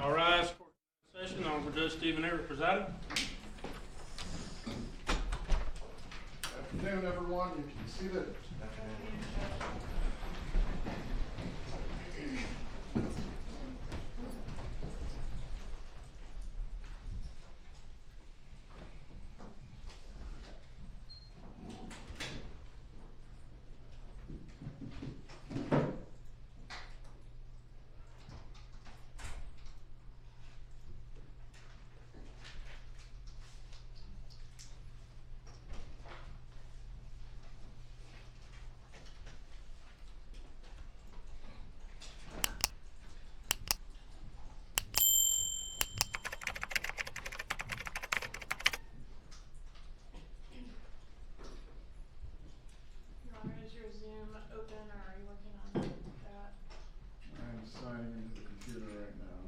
All rise for session. Honorable Judge Stephen Avery presiding. Afternoon, everyone. You can see that. Is your Zoom open or are you working on that? I'm signing into the computer right now.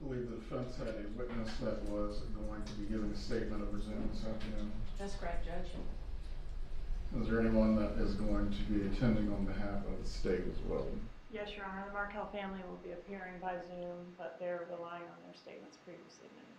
I believe the defense had a witness that was going to be giving a statement over Zoom this afternoon. That's correct, Judge. Is there anyone that is going to be attending on behalf of the state as well? Yes, Your Honor. The Markel family will be appearing by Zoom, but they're relying on their statements previously made.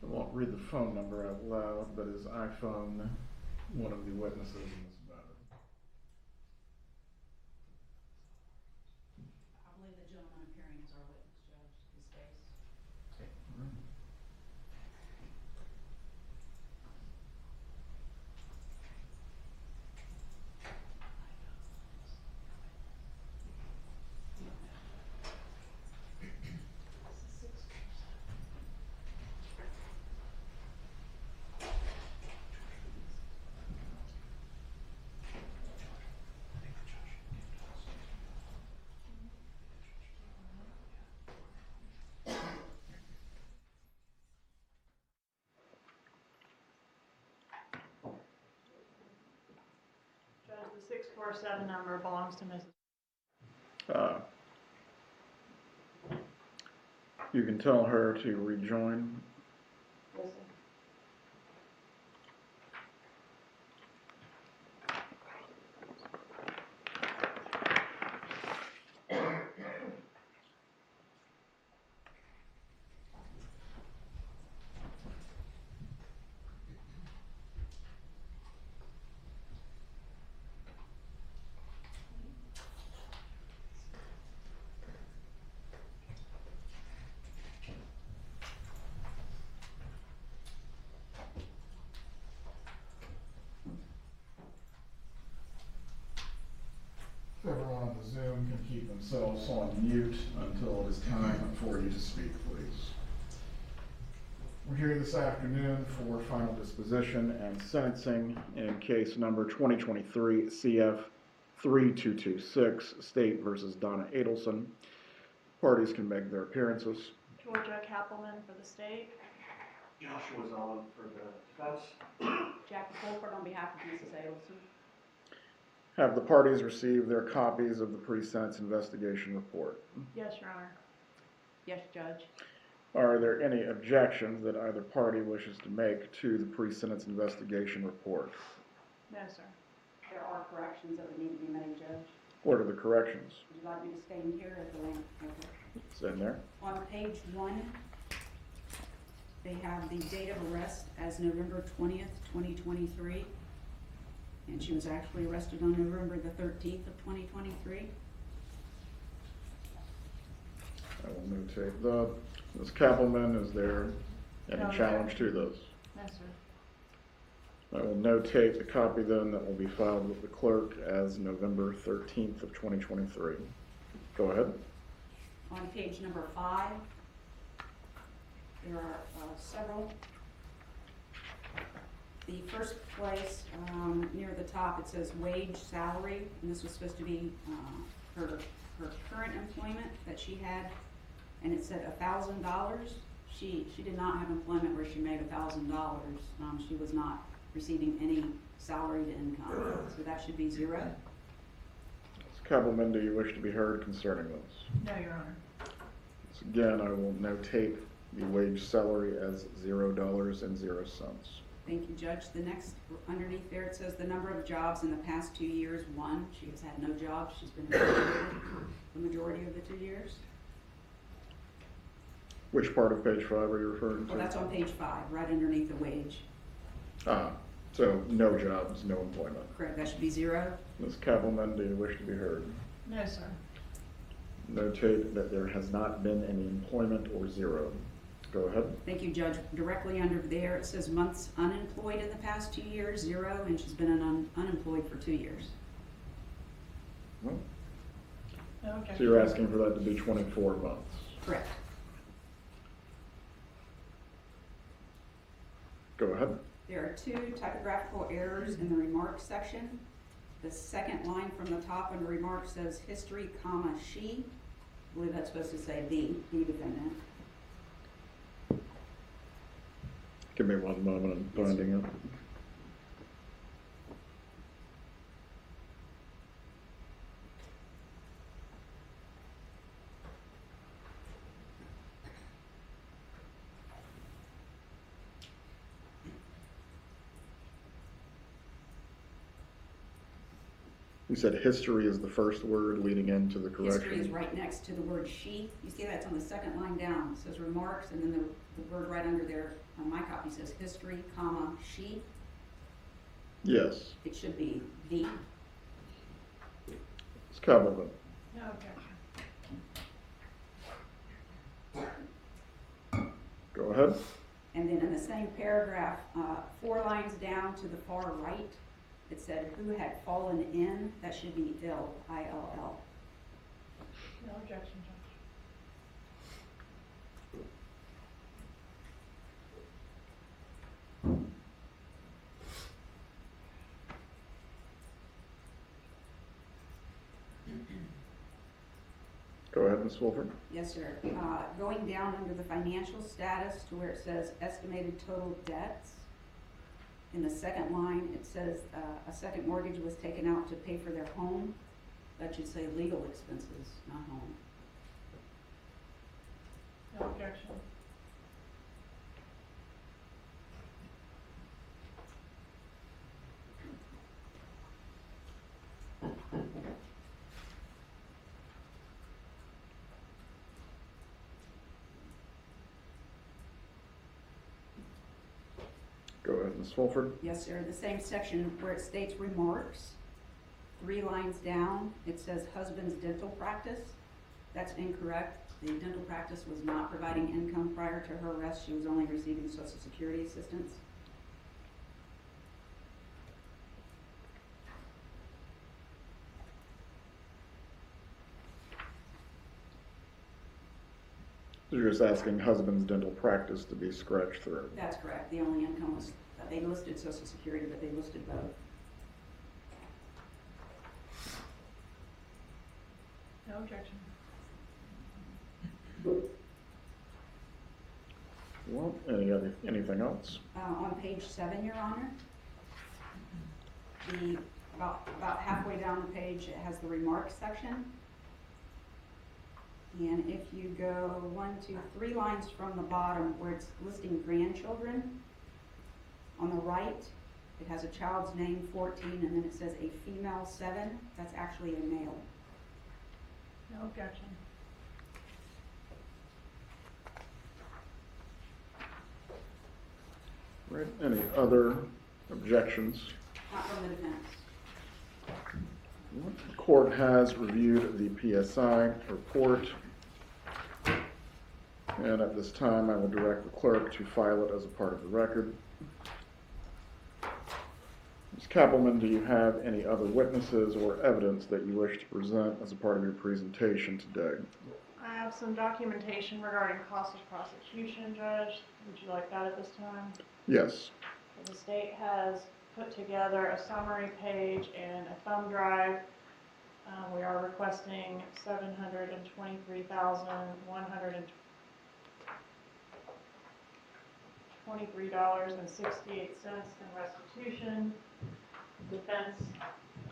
I won't read the phone number out loud, but is iPhone one of the witnesses in this matter? I believe the gentleman appearing as our witness, Judge, his case. Judge, the 647 number belongs to Mrs. You can tell her to rejoin. Yes, sir. If everyone on the Zoom can keep themselves on mute until it is time for you to speak, please. We're here this afternoon for final disposition and sentencing in case number 2023 CF 3226, State versus Donna Adelson. Parties can make their appearances. Georgia Kappelman for the state. Joshua Zahn for the defense. Jackie Colford on behalf of Mrs. Adelson. Have the parties received their copies of the pre-sentence investigation report? Yes, Your Honor. Yes, Judge. Are there any objections that either party wishes to make to the pre-sentence investigation report? No, sir. There are corrections that would need to be made, Judge. What are the corrections? Would you like me to stay in here at the lamp? Okay. It's in there. On page 1, they have the date of arrest as November 20th, 2023. And she was actually arrested on November the 13th of 2023. I will notate the. Ms. Kappelman, is there any No, challenge to those? No, sir. I will notate the copy then that will be filed with the clerk as November 13th of 2023. Go ahead. On page number 5, there are several. The first place, near the top, it says wage, salary, and this was supposed to be her current employment that she had, and it said $1,000. She did not have employment where she made $1,000. She was not receiving any salaried income, so that should be 0. Ms. Kappelman, do you wish to be heard concerning those? No, Your Honor. So again, I will notate the wage salary as $0.00. Thank you, Judge. The next, underneath there, it says the number of jobs in the past 2 years, 1. She has had no jobs. She's been employed the majority of the 2 years. Which part of page 5 are you referring to? Well, that's on page 5, right underneath the wage. So no jobs, no employment. Correct, that should be 0. Ms. Kappelman, do you wish to be heard? No, sir. Notate that there has not been any employment or 0. Go ahead. Thank you, Judge. Directly under there, it says months unemployed in the past 2 years, 0, and she's been unemployed for 2 years. Well, No objection. so you're asking for that to be 24 months. Correct. Go ahead. There are 2 typographical errors in the remarks section. The second line from the top under remarks says history, comma, she. I believe that's supposed to say the defendant. Give me one moment, I'm finding it. You said history is the first word leading into the correction? History is right next to the word she. You see that's on the second line down. It says remarks, and then the word right under there on my copy says history, comma, she. Yes. It should be the. Ms. Kappelman. No objection. Go ahead. And then in the same paragraph, 4 lines down to the far right, it said who had fallen in. That should be ill, I-L-L. No objection, Judge. Go ahead, Ms. Wolford. Yes, sir. Going down under the financial status to where it says estimated total debts, in the second line, it says a second mortgage was taken out to pay for their home. That should say legal expenses, not home. No objection. Go ahead, Ms. Fulford. Yes, sir. The same section where it states remarks, 3 lines down, it says husband's dental practice. That's incorrect. The dental practice was not providing income prior to her arrest. She was only receiving Social Security assistance. You're just asking husband's dental practice to be scratched through. That's correct. The only income was, they listed Social Security, but they listed both. No objection. Well, anything else? On page 7, Your Honor, about halfway down the page, it has the remarks section. And if you go 1, 2, 3 lines from the bottom where it's listing grandchildren, on the right, it has a child's name, 14, and then it says a female, 7. That's actually a male. No objection. Right, any other objections? Not from the defense. The court has reviewed the PSI report. And at this time, I will direct the clerk to file it as a part of the record. Ms. Kappelman, do you have any other witnesses or evidence that you wish to present as a part of your presentation today? I have some documentation regarding cost of prosecution, Judge. Would you like that at this time? Yes. The state has put together a summary page and a thumb drive. We are requesting $723,123.68 in restitution. Defense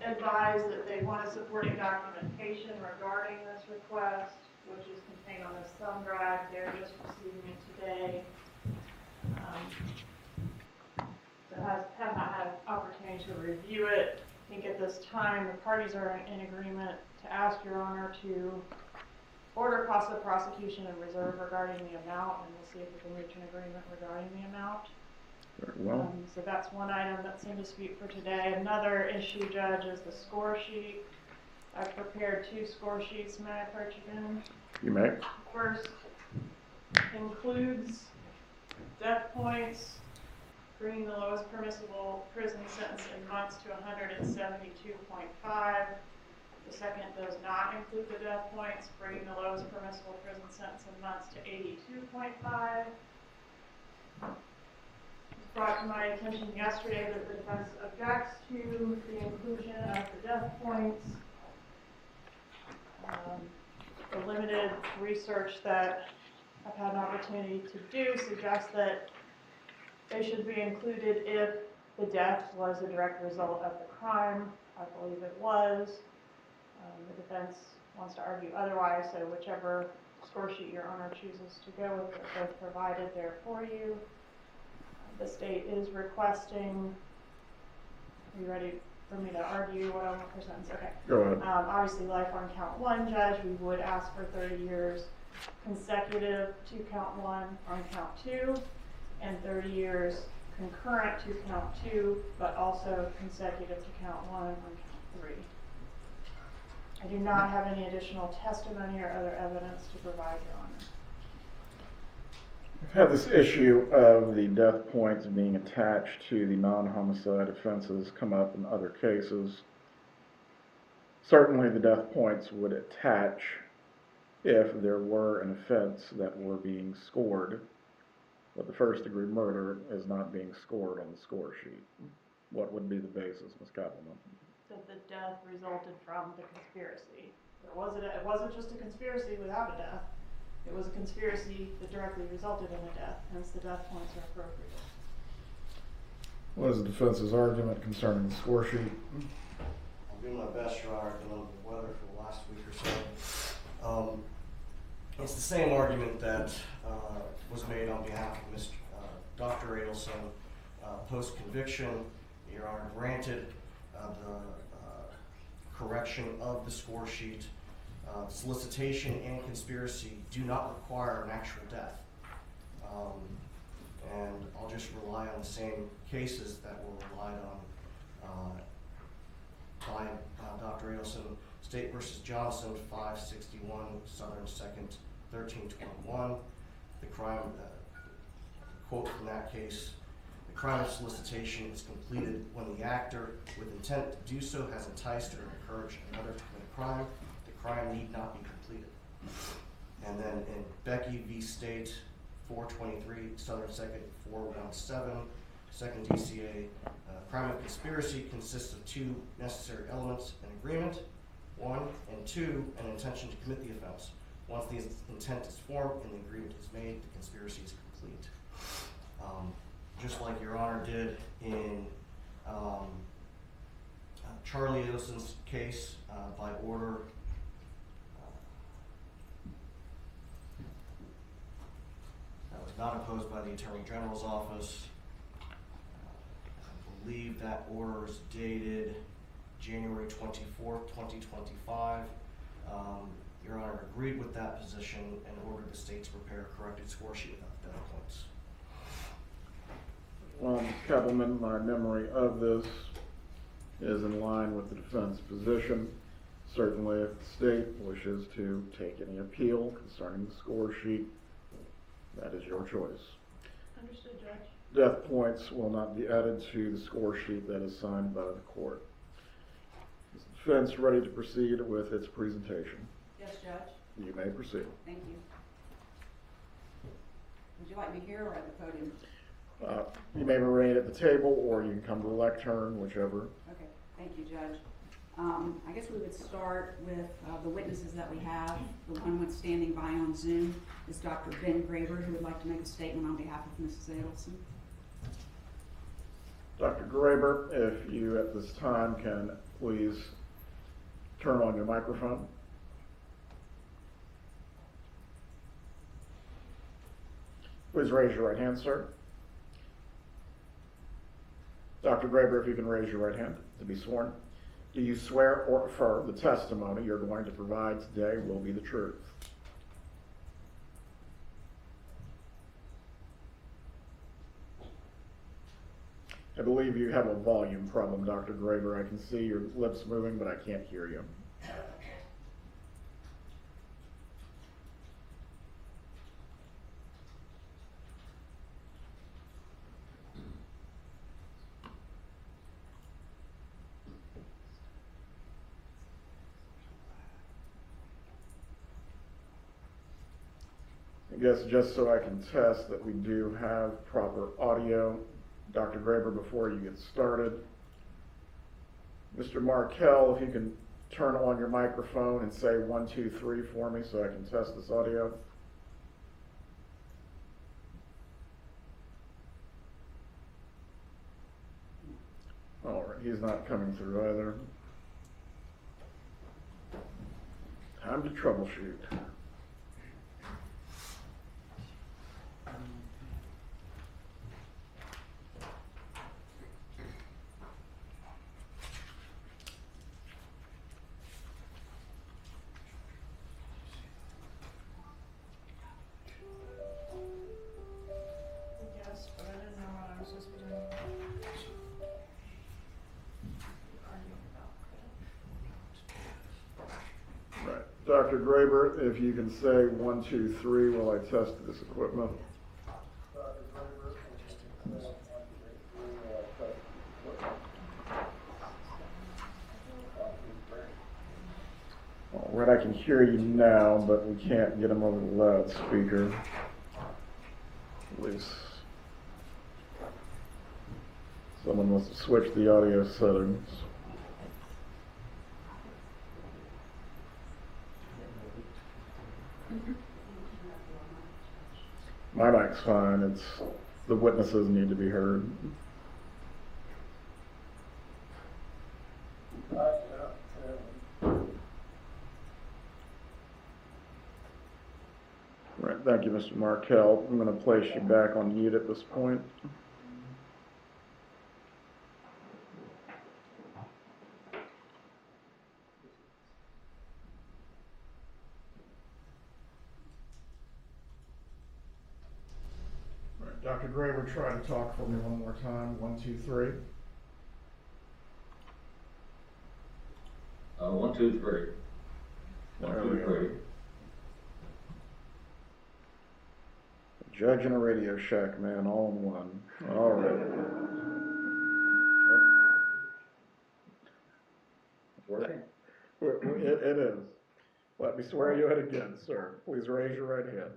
advised that they want a supporting documentation regarding this request, which is contained on this thumb drive. They're just receiving it today. So have not had an opportunity to review it. I think at this time, the parties are in agreement to ask Your Honor to order cost of prosecution and reserve regarding the amount, and we'll see if we can reach an agreement regarding the amount. Very well. So that's one item that's in dispute for today. Another issue, Judge, is the score sheet. I've prepared 2 score sheets. May I approach again? You may. First includes death points, bringing the lowest permissible prison sentence in months to 172.5. The second does not include the death points, bringing the lowest permissible prison sentence in months to 82.5. Brought to my attention yesterday that the defense objects to the inclusion of the death points. The limited research that I've had an opportunity to do suggests that they should be included if the death was a direct result of the crime. I believe it was. The defense wants to argue otherwise, so whichever score sheet Your Honor chooses to go with, they're both provided there for you. The state is requesting, are you ready for me to argue what I want per sentence? Okay. Go ahead. Obviously life on count 1, Judge. We would ask for 30 years consecutive to count 1 on count 2, and 30 years concurrent to count 2, but also consecutive to count 1 on count 3. I do not have any additional testimony or other evidence to provide, Your Honor. I've had this issue of the death points being attached to the non-homicide offenses come up in other cases. Certainly the death points would attach if there were an offense that were being scored, but the first-degree murder is not being scored on the score sheet. What would be the basis, Ms. Kappelman? That the death resulted from the conspiracy. It wasn't just a conspiracy without a death. It was a conspiracy that directly resulted in a death, hence the death points are appropriate. What is the defense's argument concerning the score sheet? I'll do my best, Your Honor. I've been under the weather for the last week or so. It's the same argument that was made on behalf of Mr. Dr. Adelson. Post-conviction, Your Honor granted the correction of the score sheet. Solicitation and conspiracy do not require an actual death. And I'll just rely on the same cases that were relied on by Dr. Adelson. State versus Johnson, 561 Southern 2nd, 1321. The crime, quote from that case, the crime of solicitation is completed when the actor, with intent to do so, has enticed or encouraged another to commit a crime. The crime need not be completed. And then in Becky v. State, 423 Southern 2nd, 417, second DCA, crime of conspiracy consists of two necessary elements: an agreement, 1, and 2, an intention to commit the offense. Once the intent is formed and the agreement is made, the conspiracy is complete. Just like Your Honor did in Charlie Adelson's case, by order that was not opposed by the Attorney General's office. I believe that order is dated January 24th, 2025. Your Honor agreed with that position and ordered the state to prepare a corrected score sheet without data points. Kappelman, my memory of this is in line with the defense position. Certainly, if the state wishes to take any appeal concerning the score sheet, that is your choice. Understood, Judge. Death points will not be added to the score sheet that is signed by the court. Is the defense ready to proceed with its presentation? Yes, Judge. You may proceed. Thank you. Would you like me here or at the podium? You may remain at the table, or you can come to the lectern, whichever. Okay, thank you, Judge. I guess we would start with the witnesses that we have. The one with standing by on Zoom is Dr. Ben Graber, who would like to make a statement on behalf of Mrs. Adelson. Dr. Graber, if you at this time can please turn on your microphone. Please raise your right hand, sir. Dr. Graber, if you can raise your right hand to be sworn. Do you swear or affirm the testimony you're going to provide today will be the truth? I believe you have a volume problem, Dr. Graber. I can see your lips moving, but I can't hear you. I guess just so I can test that we do have proper audio, Dr. Graber, before you get started, Mr. Markel, if you can turn on your microphone and say 1, 2, 3 for me so I can test this audio. All right, he's not coming through either. Time to troubleshoot. Yes, but I didn't know what I was supposed to do. Right. Dr. Graber, if you can say 1, 2, 3 while I test this equipment. All right, I can hear you now, but we can't get them over the loudspeaker. At least someone must have switched the audio settings. My mic's fine. It's the witnesses need to be heard. Thank you, Mr. Markel. I'm going to place you back on mute at this point. All right, Dr. Graber, try to talk for me one more time. 1, 2, 3. 1, 2, 3. 1, There 2, we 3. go. Judge and a Radio Shack, man, all in one. All right. It's working? It is. Let me swear you in again, sir. Please raise your right hand.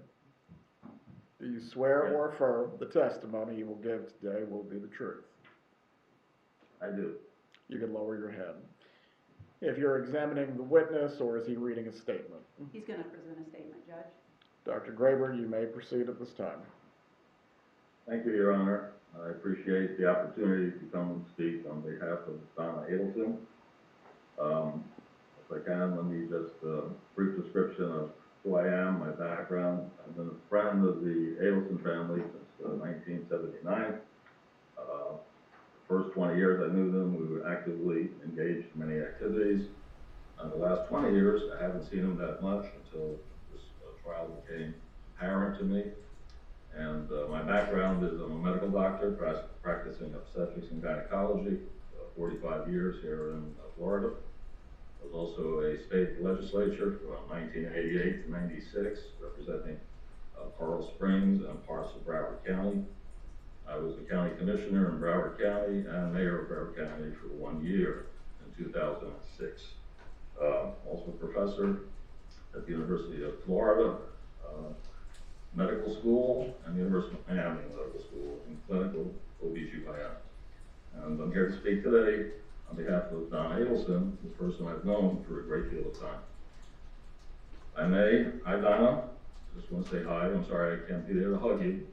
Do you swear or affirm the testimony you will give today will be the truth? I do. You can lower your head. If you're examining the witness, or is he reading a statement? He's gonna present a statement, Judge. Dr. Graber, you may proceed at this time. Thank you, Your Honor. I appreciate the opportunity to come and speak on behalf of Donna Adelson. If I can, let me just brief description of who I am, my background. I've been a friend of the Adelson family since 1979. The first 20 years I knew them, we were actively engaged in many activities. The last 20 years, I haven't seen them that much until this trial became apparent to me. And my background is I'm a medical doctor practicing obstetrics and gynecology, 45 years here in Florida. I was also a state legislature from 1988 to 96, representing Coral Springs and parts of Broward County. I was the county commissioner in Broward County and mayor of Broward County for 1 year in 2006. Also a professor at the University of Florida Medical School and the University of Miami Medical School in clinical OB/GYN. And I'm here to speak today on behalf of Donna Adelson, the person I've known for a great deal of time. Hi Donna, just want to say hi. I'm sorry I can't be there to hug you.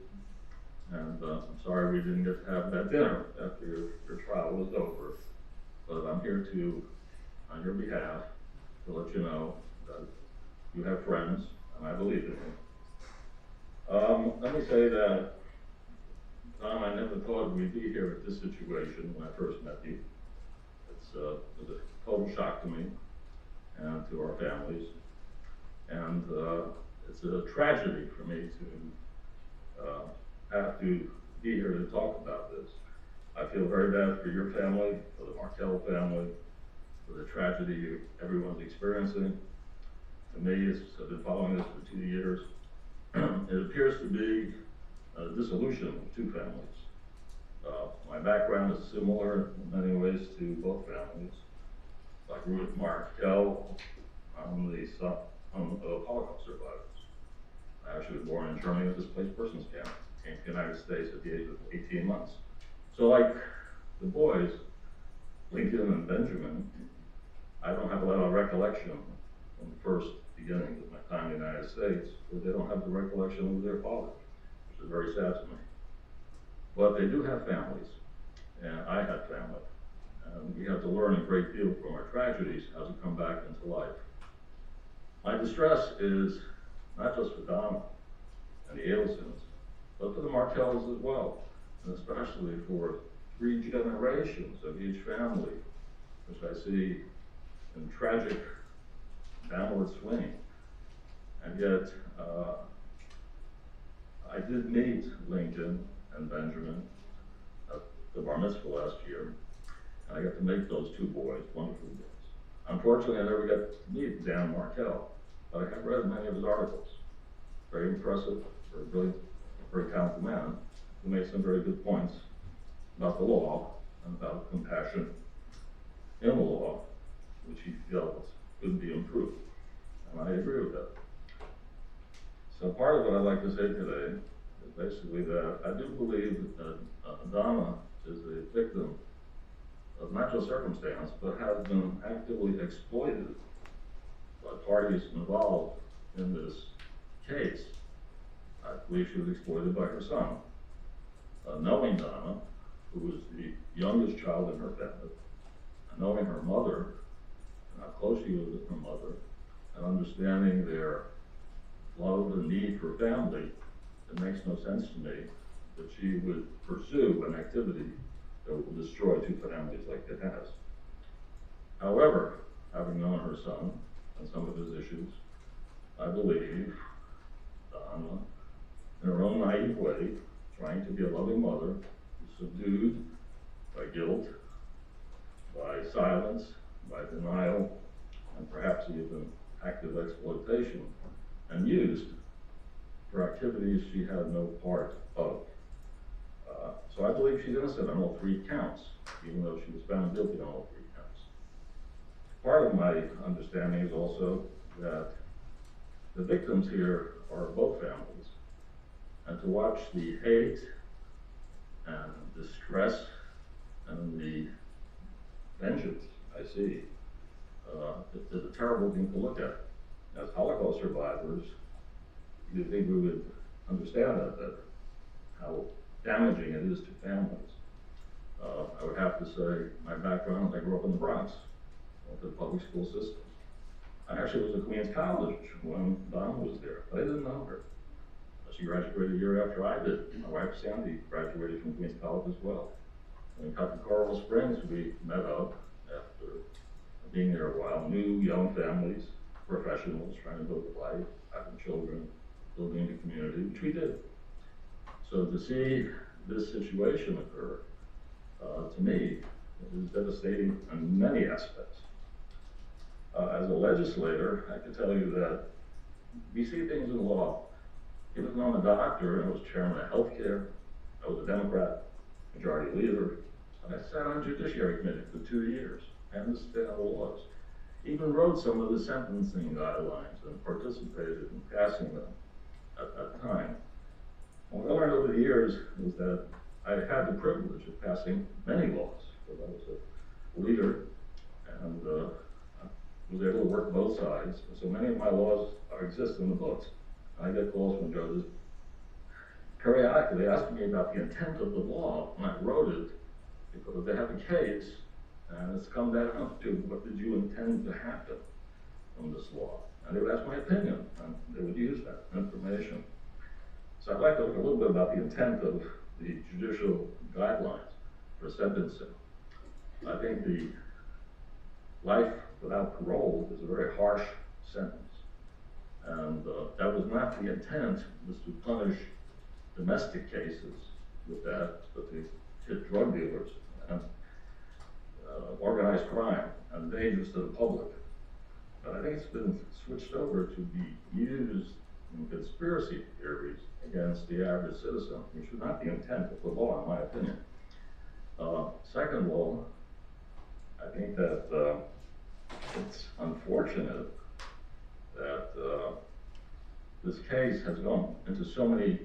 And I'm sorry we didn't get to have that dinner after your trial was over. But I'm here to, on your behalf, to let you know that you have friends, and I believe in you. Let me say that, Tom, I never thought we'd be here at this situation when I first met you. It was a total shock to me and to our families. And it's a tragedy for me to have to be here to talk about this. I feel very bad for your family, for the Markel family, for the tragedy everyone's experiencing. To me, I've been following this for 2 years. It appears to be a dissolution of two families. My background is similar in many ways to both families. Like Ruth Markel, I'm the son of Holocaust survivors. I actually was born in Germany as a displaced persons camp. Came to the United States at the age of 18 months. So like the boys, Lincoln and Benjamin, I don't have a lot of recollection from the first beginnings of my time in the United States, where they don't have the recollection of their father, which is very sad to me. But they do have families, and I had family. And we have to learn a great deal from our tragedies how to come back into life. My distress is not just for Donna and the Adelsons, but for the Markels as well, and especially for 3 generations of each family, which I see in tragic downward swing. And yet, I did meet Lincoln and Benjamin at the bar mitzvah last year, and I got to meet those 2 boys, wonderful boys. Unfortunately, I never got to meet Dan Markel, but I have read many of his articles. Very impressive, very brilliant, very talented man who made some very good points about the law and about compassion in the law, which he felt could be improved. And I agree with that. So part of what I'd like to say today is basically that I do believe that Donna is a victim of not just circumstance, but has been actively exploited by parties involved in this case. I believe she was exploited by her son. Knowing Donna, who was the youngest child in her family, and knowing her mother, and how close she was with her mother, and understanding their love and need for family, it makes no sense to me that she would pursue an activity that will destroy two families like it has. However, having known her son and some of his issues, I believe Donna, in her own naive way, trying to be a loving mother, is subdued by guilt, by silence, by denial, and perhaps even active exploitation, and used for activities she had no part of. So I believe she's innocent on all three counts, even though she was found guilty on all three counts. Part of my understanding is also that the victims here are both families, and to watch the hate and distress and the vengeance I see is a terrible thing to look at. As Holocaust survivors, you'd think we would understand that how damaging it is to families. I would have to say, my background, I grew up in the Bronx, went to the public school system. I actually was at Queens College when Donna was there, but I didn't know her. She graduated a year after I did. My wife Sandy graduated from Queens College as well. In Coral Springs, we met up after being there a while, new young families, professionals trying to build a life, having children, building a community, which we did. So to see this situation occur, to me, is devastating in many aspects. As a legislator, I can tell you that we see things in law. Even though I'm a doctor and I was chairman of healthcare, I was a Democrat, majority leader, and I sat on Judiciary Committee for 2 years. I understand the laws. Even wrote some of the sentencing guidelines and participated in passing them at that time. What I learned over the years is that I had the privilege of passing many laws, because I was a leader and was able to work both sides. And so many of my laws exist in the books. I get calls from judges periodically asking me about the intent of the law, and I wrote it because they have a case, and it's come down to what did you intend to happen from this law? And they would ask my opinion, and they would use that information. So I'd like to look a little bit about the intent of the judicial guidelines for sentencing. I think the life without parole is a very harsh sentence. And that was not the intent, was to punish domestic cases with that, but to hit drug dealers and organized crime and dangers to the public. But I think it's been switched over to be used in conspiracy theories against the average citizen, which is not the intent of the law, in my opinion. Second of all, I think that it's unfortunate that this case has gone into so many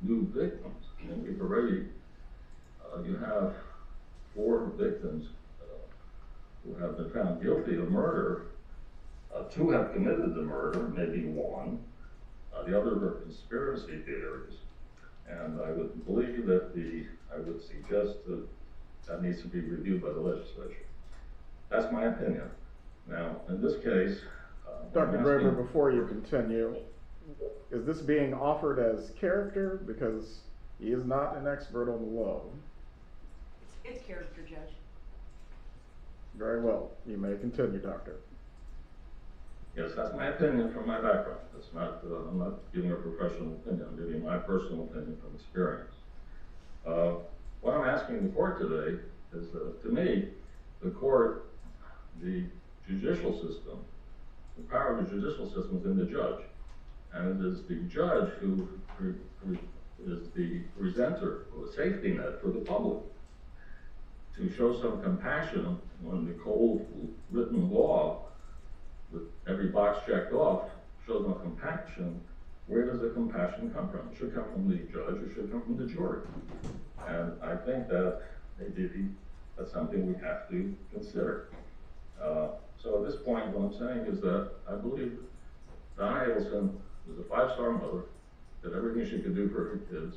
new victims. And we've already, you have 4 victims who have been found guilty of murder. 2 have committed the murder, maybe 1. The other are conspiracy theories. And I would believe that I would suggest that needs to be reviewed by the legislature. That's my opinion. Now, in this case, Dr. Graber, before you continue, is this being offered as character? Because he is not an expert on the law. It's character, Judge. Very well. You may continue, Doctor. Yes, that's my opinion from my background. It's not, I'm not giving a professional opinion, I'm giving my personal opinion from experience. What I'm asking the court today is, to me, the court, the judicial system, the power of the judicial system is in the judge. And it is the judge who is the presenter of a safety net for the public. To show some compassion when the cold written law, with every box checked off, shows no compassion, where does the compassion come from? It should come from the judge, it should come from the jury. And I think that maybe that's something we have to consider. So at this point, what I'm saying is that I believe Donna Adelson was a 5-star mother, did everything she could do for her kids,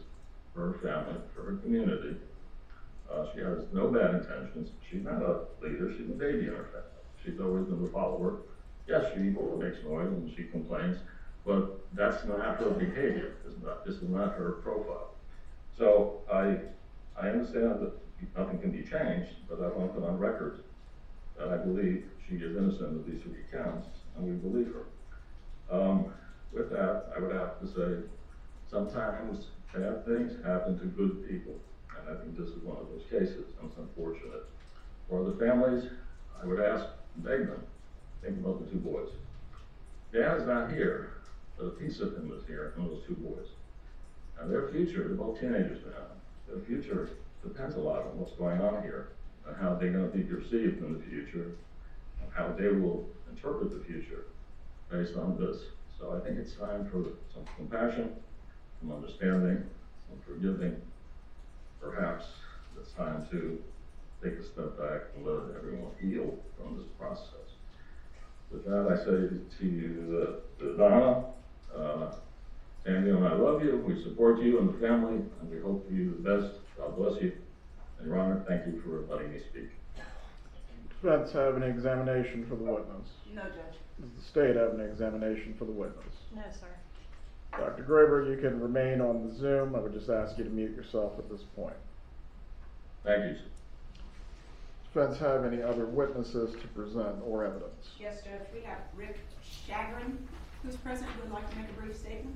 for her family, for her community. She has no bad intentions. She's not a leader, she's a baby in her family. She's always been the follower. Yes, she makes noise and she complains, but that's not her behavior, this is not her profile. So I understand that nothing can be changed, but I want to put on record that I believe she is innocent of these 3 counts, and we believe her. With that, I would have to say, sometimes bad things happen to good people, and I think this is one of those cases, and it's unfortunate. For the families, I would ask, beg them, think about the 2 boys. Dad is not here, but a piece of him is here, and those 2 boys. And their future, they're both teenagers now, their future depends a lot on what's going on here, and how they're gonna be perceived in the future, and how they will interpret the future based on this. So I think it's time for some compassion, some understanding, some forgiving. Perhaps it's time to take a step back and let everyone heal from this process. With that, I say to you, to Donna, Samuel and I love you, we support you and the family, and we hope for you the best. God bless you. And Your Honor, thank you for letting me speak. Defense have an examination for the witness? No, Judge. Does the state have an examination for the witness? No, sir. Dr. Graber, you can remain on the Zoom. I would just ask you to mute yourself at this point. Thank you. Defense have any other witnesses to present or evidence? Yes, Judge, we have Rick Shagrin, who's present, who would like to make a brief statement.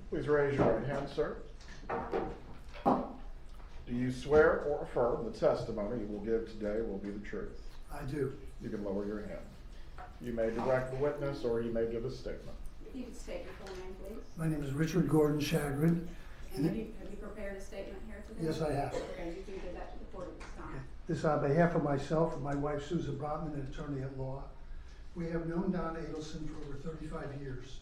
Please raise your right hand, sir. Do you swear or affirm the testimony you will give today will be the truth? I do. You can lower your hand. You may direct the witness or you may give a statement. If you could state your full name, please. My name is Richard Gordon Chagrin. And have you prepared a statement here today? Yes, I have. Okay, you can give that to the court at this time. This is on behalf of myself and my wife Susan Brotman, an attorney at law. We have known Donna Adelson for over 35 years.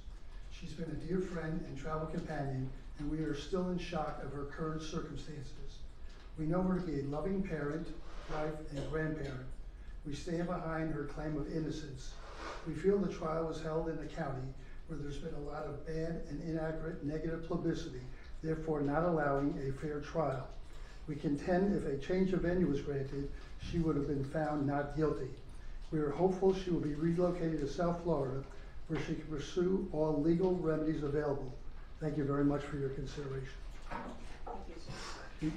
She's been a dear friend and travel companion, and we are still in shock of her current circumstances. We know her to be a loving parent, wife, and grandparent. We stand behind her claim of innocence. We feel the trial was held in a county where there's been a lot of bad and inaccurate negative publicity, therefore not allowing a fair trial. We contend if a change of venue was granted, she would have been found not guilty. We are hopeful she will be relocated to South Florida, where she can pursue all legal remedies available. Thank you very much for your consideration. Thank you,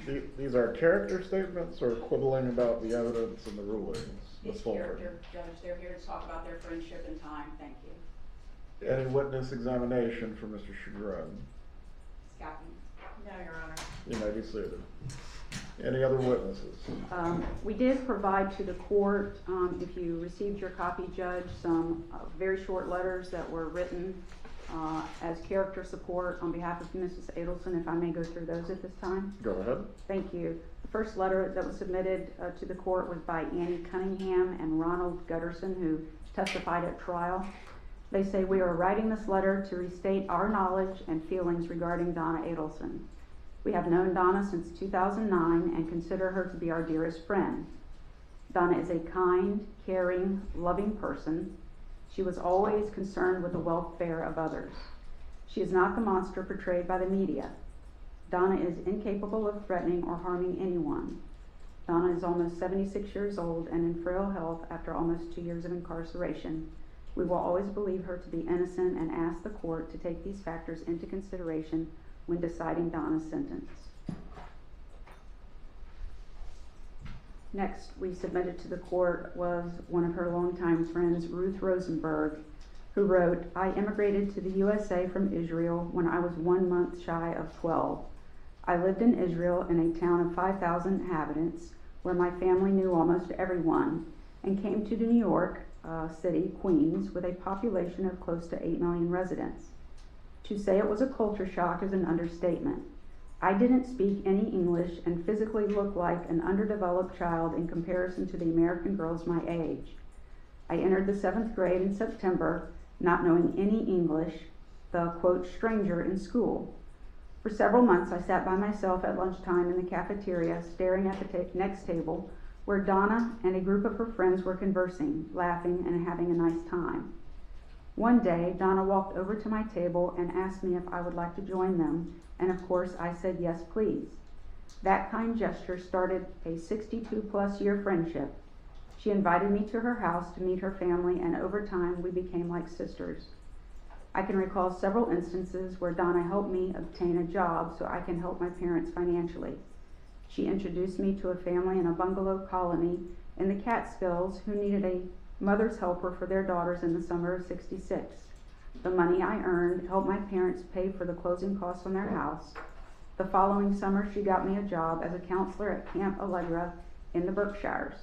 sir. These are character statements or quibbling about the evidence and the rulings? It's character, Judge. They're here to talk about their friendship and time. Thank you. Any witness examination for Mr. Chagrin? Scott. No, Your Honor. You may be seated. Any other witnesses? We did provide to the court, if you received your copy, Judge, some very short letters that were written as character support on behalf of Mrs. Adelson, if I may go through those at this time. Go ahead. Thank you. The first letter that was submitted to the court was by Annie Cunningham and Ronald Gutterson, who testified at trial. They say, "We are writing this letter to restate our knowledge and feelings regarding Donna Adelson. We have known Donna since 2009 and consider her to be our dearest friend. Donna is a kind, caring, loving person. She was always concerned with the welfare of others. She is not the monster portrayed by the media. Donna is incapable of threatening or harming anyone. Donna is almost 76 years old and in frail health after almost 2 years of incarceration. We will always believe her to be innocent and ask the court to take these factors into consideration when deciding Donna's sentence." Next, we submitted to the court was one of her longtime friends, Ruth Rosenberg, who wrote, "I immigrated to the USA from Israel when I was 1 month shy of 12. I lived in Israel in a town of 5,000 inhabitants where my family knew almost everyone and came to New York City, Queens, with a population of close to 8 million residents. To say it was a culture shock is an understatement. I didn't speak any English and physically looked like an underdeveloped child in comparison to the American girls my age. I entered the 7th grade in September, not knowing any English, the, quote, stranger in school. For several months, I sat by myself at lunchtime in the cafeteria, staring at the next table, where Donna and a group of her friends were conversing, laughing, and having a nice time. One day, Donna walked over to my table and asked me if I would like to join them, and of course I said yes, please. That kind gesture started a 62-plus year friendship. She invited me to her house to meet her family, and over time we became like sisters. I can recall several instances where Donna helped me obtain a job so I can help my parents financially. She introduced me to a family in a bungalow colony in the Catskills who needed a mother's helper for their daughters in the summer of '66. The money I earned helped my parents pay for the closing costs on their house. The following summer, she got me a job as a counselor at Camp Allegra in the Berkshires.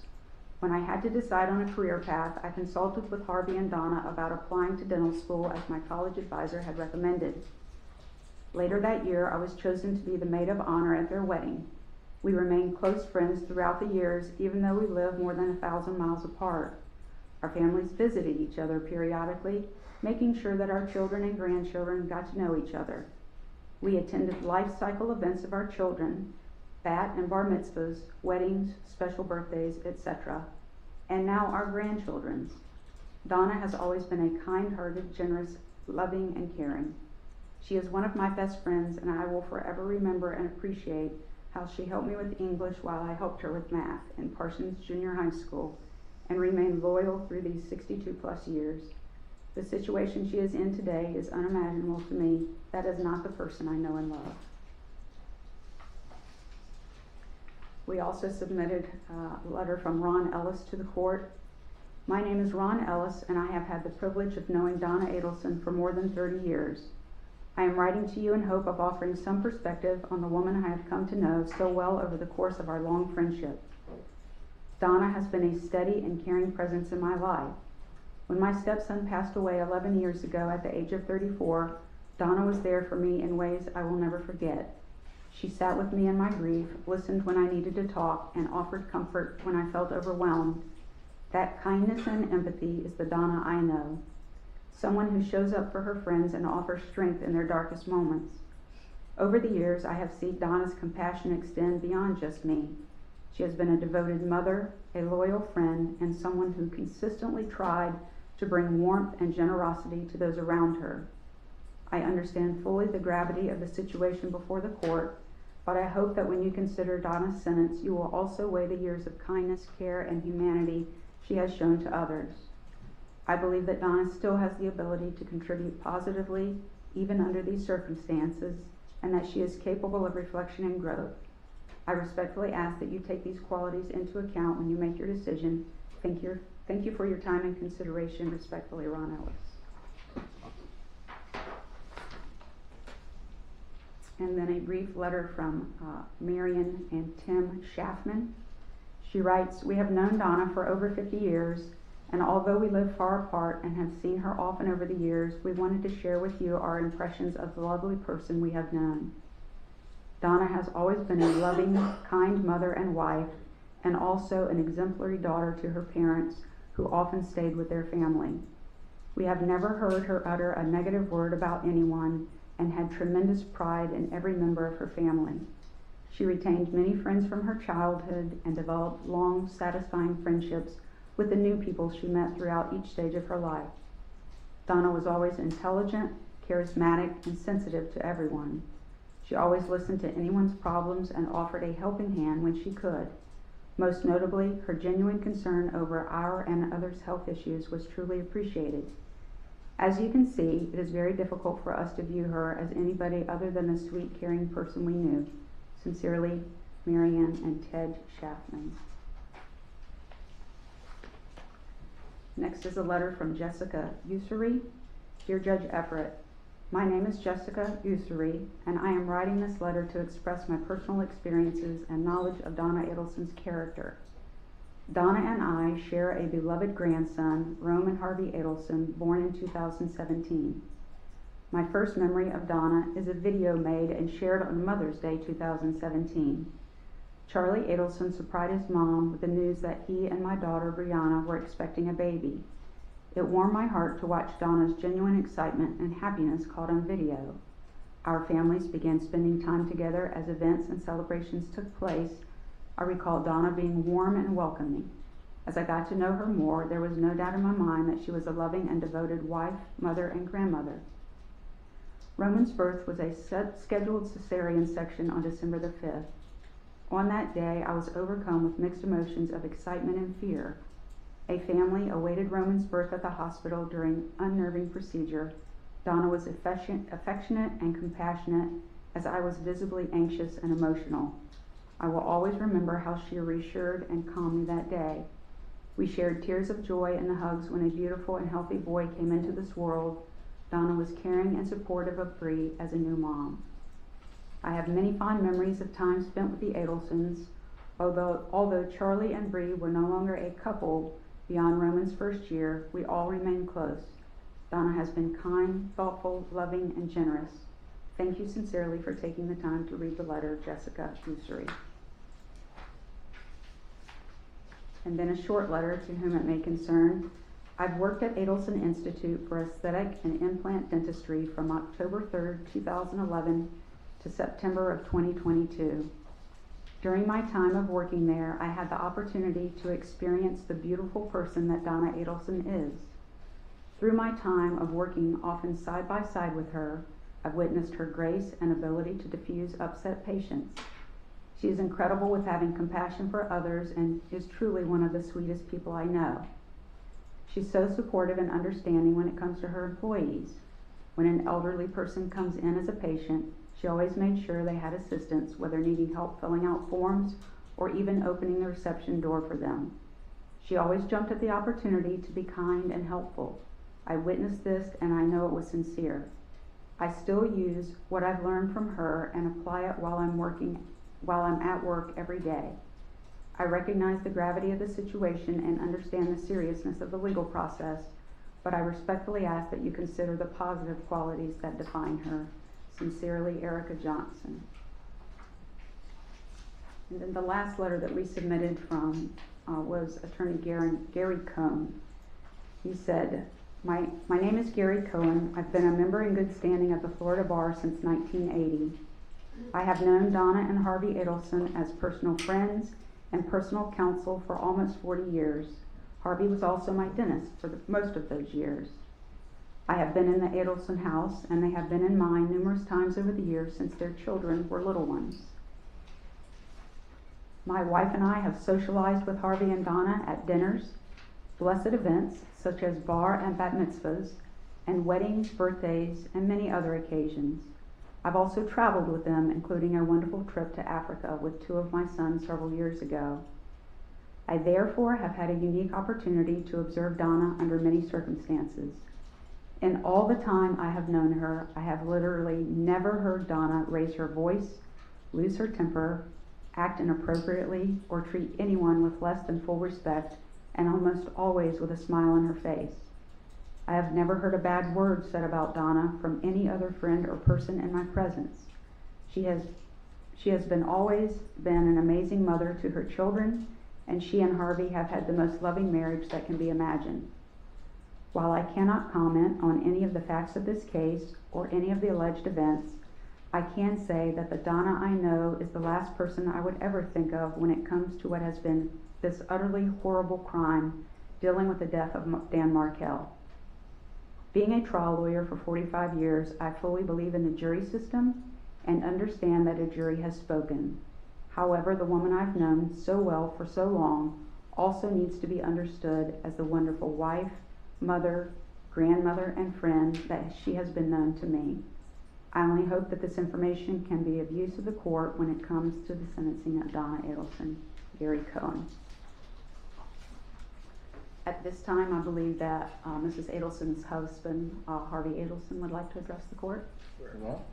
When I had to decide on a career path, I consulted with Harvey and Donna about applying to dental school as my college advisor had recommended. Later that year, I was chosen to be the maid of honor at their wedding. We remained close friends throughout the years, even though we lived more than 1,000 miles apart. Our families visited each other periodically, making sure that our children and grandchildren got to know each other. We attended life cycle events of our children, bat and bar mitzvahs, weddings, special birthdays, etc., and now our grandchildren's. Donna has always been a kind-hearted, generous, loving, and caring. She is one of my best friends, and I will forever remember and appreciate how she helped me with English while I helped her with math in Parsons Junior High School, and remained loyal through these 62-plus years. The situation she is in today is unimaginable to me. That is not the person I know and love. We also submitted a letter from Ron Ellis to the court. My name is Ron Ellis, and I have had the privilege of knowing Donna Adelson for more than 30 years. I am writing to you in hope of offering some perspective on the woman I have come to know so well over the course of our long friendship. Donna has been a steady and caring presence in my life. When my stepson passed away 11 years ago at the age of 34, Donna was there for me in ways I will never forget. She sat with me in my grief, listened when I needed to talk, and offered comfort when I felt overwhelmed. That kindness and empathy is the Donna I know. Someone who shows up for her friends and offers strength in their darkest moments. Over the years, I have seen Donna's compassion extend beyond just me. She has been a devoted mother, a loyal friend, and someone who consistently tried to bring warmth and generosity to those around her. I understand fully the gravity of the situation before the court, but I hope that when you consider Donna's sentence, you will also weigh the years of kindness, care, and humanity she has shown to others. I believe that Donna still has the ability to contribute positively, even under these circumstances, and that she is capable of reflection and growth. I respectfully ask that you take these qualities into account when you make your decision. Thank you for your time and consideration. Respectfully, Ron Ellis. And then a brief letter from Marion and Tim Schaffman. She writes, we have known Donna for over 50 years, and although we live far apart and have seen her often over the years, we wanted to share with you our impressions of the lovely person we have known. Donna has always been a loving, kind mother and wife, and also an exemplary daughter to her parents, who often stayed with their family. We have never heard her utter a negative word about anyone, and had tremendous pride in every member of her family. She retained many friends from her childhood and developed long, satisfying friendships with the new people she met throughout each stage of her life. Donna was always intelligent, charismatic, and sensitive to everyone. She always listened to anyone's problems and offered a helping hand when she could. Most notably, her genuine concern over our and others' health issues was truly appreciated. As you can see, it is very difficult for us to view her as anybody other than the sweet, caring person we knew. Sincerely, Marianne and Ted Schaffman. Next is a letter from Jessica Usury. Dear Judge Everett, my name is Jessica Usury, and I am writing this letter to express my personal experiences and knowledge of Donna Adelson's character. Donna and I share a beloved grandson, Roman Harvey Adelson, born in 2017. My first memory of Donna is a video made and shared on Mother's Day 2017. Charlie Adelson surprised his mom with the news that he and my daughter Brianna were expecting a baby. It warmed my heart to watch Donna's genuine excitement and happiness caught on video. Our families began spending time together as events and celebrations took place. I recall Donna being warm and welcoming. As I got to know her more, there was no doubt in my mind that she was a loving and devoted wife, mother, and grandmother. Roman's birth was a scheduled cesarean section on December the 5th. On that day, I was overcome with mixed emotions of excitement and fear. A family awaited Roman's birth at the hospital during unnerving procedure. Donna was affectionate and compassionate, as I was visibly anxious and emotional. I will always remember how she reassured and calmed me that day. We shared tears of joy and the hugs when a beautiful and healthy boy came into this world. Donna was caring and supportive of Bree as a new mom. I have many fond memories of time spent with the Adelsons. Although Charlie and Bree were no longer a couple beyond Roman's first year, we all remained close. Donna has been kind, thoughtful, loving, and generous. Thank you sincerely for taking the time to read the letter, Jessica Goosery. And then a short letter to whom it may concern. I've worked at Adelson Institute for Aesthetic and Implant Dentistry from October 3rd, 2011 to September of 2022. During my time of working there, I had the opportunity to experience the beautiful person that Donna Adelson is. Through my time of working often side by side with her, I've witnessed her grace and ability to diffuse upset patients. She is incredible with having compassion for others and is truly one of the sweetest people I know. She's so supportive and understanding when it comes to her employees. When an elderly person comes in as a patient, she always made sure they had assistance, whether needing help filling out forms or even opening the reception door for them. She always jumped at the opportunity to be kind and helpful. I witnessed this and I know it was sincere. I still use what I've learned from her and apply it while I'm at work every day. I recognize the gravity of the situation and understand the seriousness of the legal process, but I respectfully ask that you consider the positive qualities that define her. Sincerely, Erica Johnson. And then the last letter that we submitted from was Attorney Gary Cohn. He said, my name is Gary Cohen. I've been a member in good standing at the Florida Bar since 1980. I have known Donna and Harvey Adelson as personal friends and personal counsel for almost 40 years. Harvey was also my dentist for most of those years. I have been in the Adelson house, and they have been in mine numerous times over the years since their children were little ones. My wife and I have socialized with Harvey and Donna at dinners, blessed events such as bar and bat mitzvahs, and weddings, birthdays, and many other occasions. I've also traveled with them, including a wonderful trip to Africa with two of my sons several years ago. I therefore have had a unique opportunity to observe Donna under many circumstances. In all the time I have known her, I have literally never heard Donna raise her voice, lose her temper, act inappropriately, or treat anyone with less than full respect, and almost always with a smile on her face. I have never heard a bad word said about Donna from any other friend or person in my presence. She has always been an amazing mother to her children, and she and Harvey have had the most loving marriage that can be imagined. While I cannot comment on any of the facts of this case or any of the alleged events, I can say that the Donna I know is the last person I would ever think of when it comes to what has been this utterly horrible crime, dealing with the death of Dan Markel. Being a trial lawyer for 45 years, I fully believe in the jury system and understand that a jury has spoken. However, the woman I've known so well for so long also needs to be understood as the wonderful wife, mother, grandmother, and friend that she has been known to me. I only hope that this information can be of use to the court when it comes to the sentencing of Donna Adelson. Gary Cohen. At this time, I believe that Mrs. Adelson's husband, Harvey Adelson, would like to address the court. Very well.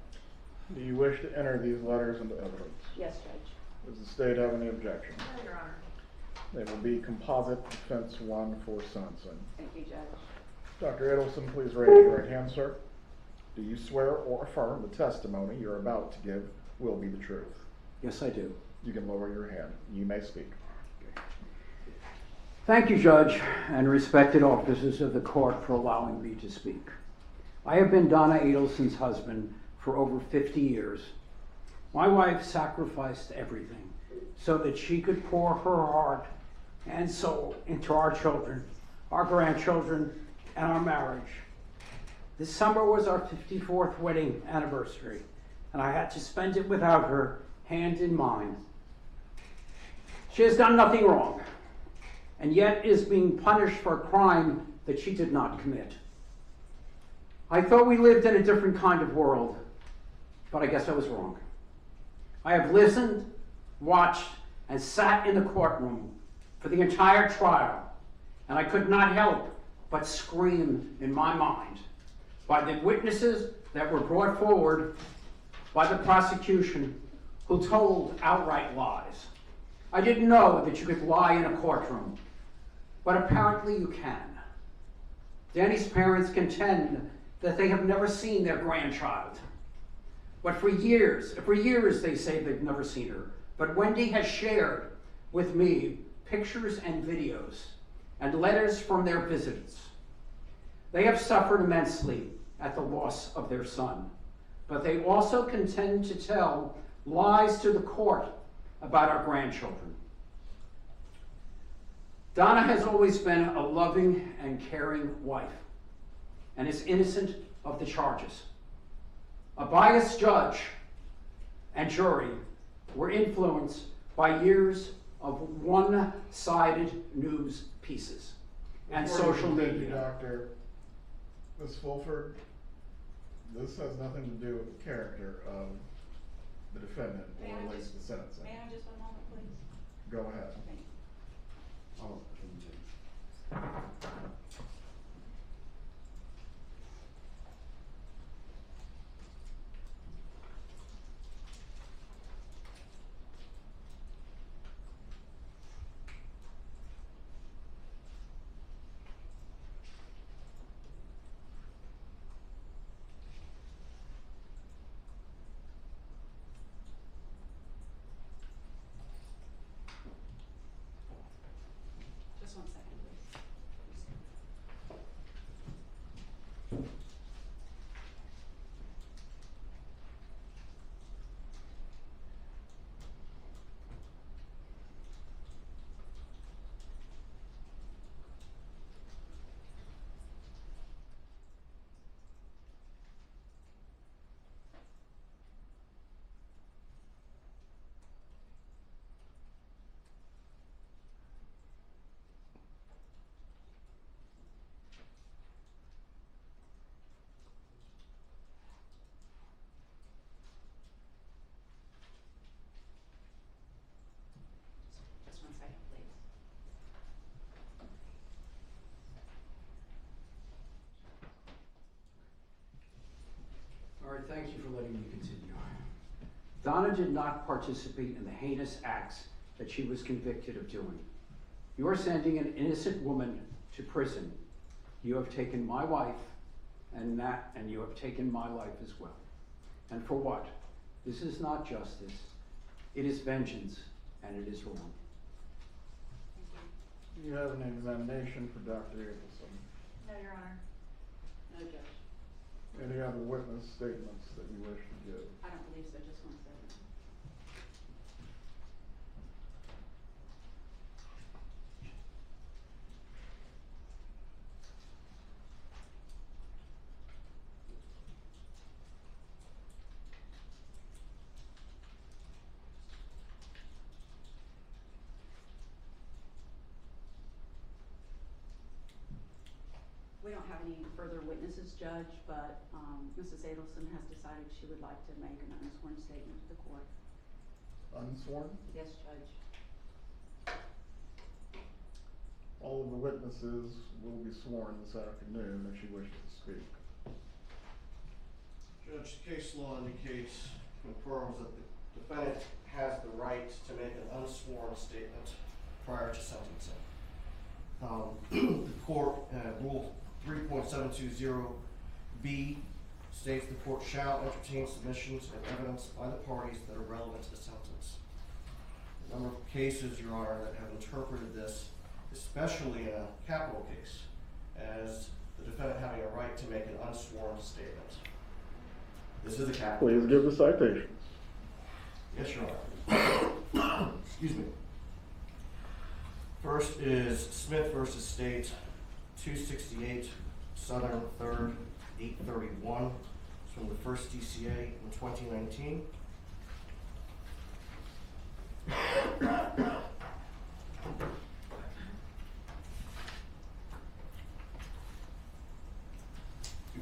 Do you wish to enter these letters into evidence? Yes, Judge. Does the state have any objection? No, Your Honor. They will be composite defense 1 for sentencing. Thank you, Judge. Dr. Adelson, please raise your right hand, sir. Do you swear or affirm the testimony you're about to give will be the truth? Yes, I do. You can lower your hand. You may speak. Thank you, Judge, and respected officers of the court for allowing me to speak. I have been Donna Adelson's husband for over 50 years. My wife sacrificed everything so that she could pour her heart and soul into our children, our grandchildren, and our marriage. This summer was our 54th wedding anniversary, and I had to spend it without her, hand in mine. She has done nothing wrong, and yet is being punished for a crime that she did not commit. I thought we lived in a different kind of world, but I guess I was wrong. I have listened, watched, and sat in the courtroom for the entire trial, and I could not help but scream in my mind by the witnesses that were brought forward by the prosecution who told outright lies. I didn't know that you could lie in a courtroom, but apparently you can. Danny's parents contend that they have never seen their grandchild. But for years they say they've never seen her. But Wendy has shared with me pictures and videos and letters from their visits. They have suffered immensely at the loss of their son, but they also contend to tell lies to the court about our grandchildren. Donna has always been a loving and caring wife and is innocent of the charges. A biased judge and jury were influenced by years of one-sided news pieces and Before you social continue, media. Doctor, Ms. Fulford, this has nothing to do with the character of the defendant May or I relates just- to sentencing. May I have just one moment, please? Go ahead. Thank you. Just 1 second, please. Just 1 second, please. All right, thank you for letting me continue. Donna did not participate in the heinous acts that she was convicted of doing. You are sending an innocent woman to prison. You have taken my wife and you have taken my life as well. And for what? This is not justice. It is vengeance, and it is wrong. Thank you. You have an examination for Dr. Adelson. No, Your Honor. No, Judge. Any other witness statements that you wish to give? I don't believe so, just 1 second. We don't have any further witnesses, Judge, but Mrs. Adelson has decided she would like to make an unsworn statement to the court. Unsworn? Yes, Judge. All of the witnesses will be sworn this afternoon if she wishes to speak. Judge, the case law indicates, confirms that the defendant has the right to make an unsworn statement prior to sentencing. The court, Rule 3.720B states the court shall entertain submissions and evidence by the parties that are relevant to the sentence. A number of cases, Your Honor, that have interpreted this, especially in a capital case, as the defendant having a right to make an unsworn statement. This is a capital. Please give the citations. Yes, Your Honor. Excuse me. First is Smith versus State, 268 Southern 3rd, 831. It's from the first DCA in 2019. You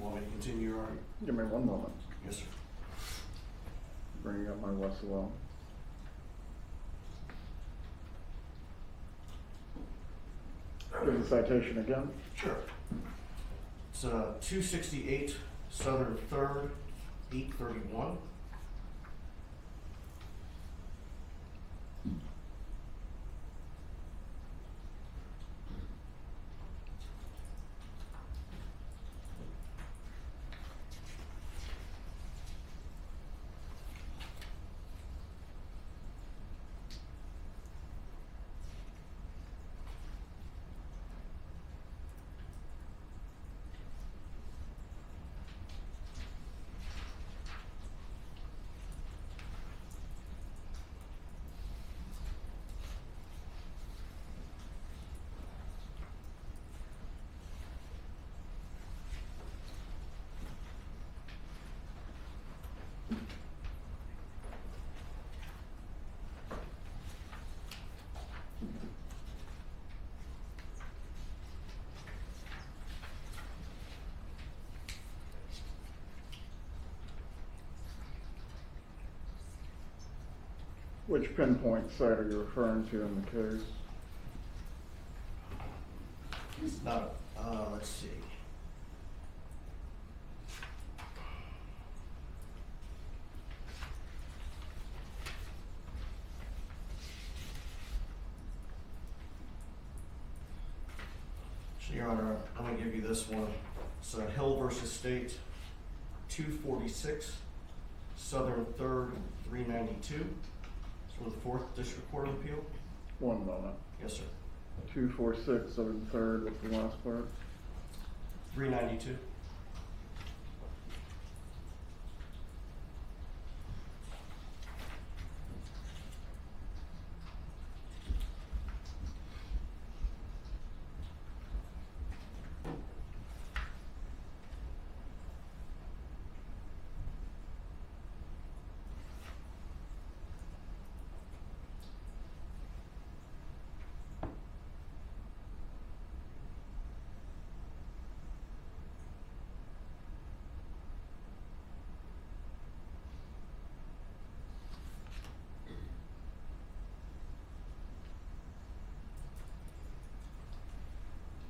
want me to continue your argument? Give me one moment. Yes, sir. Bringing up my Westlaw. Give the citation again. Sure. It's 268 Southern 3rd, 831. Which pinpoint site are you referring to in the case? It's not, let's see. So, Your Honor, I'm gonna give you this one. It's Hill versus State, 246 Southern 3rd, 392. It's from the 4th District Court of Appeal. One moment. Yes, sir. 246 Southern 3rd, what's the last part? 392.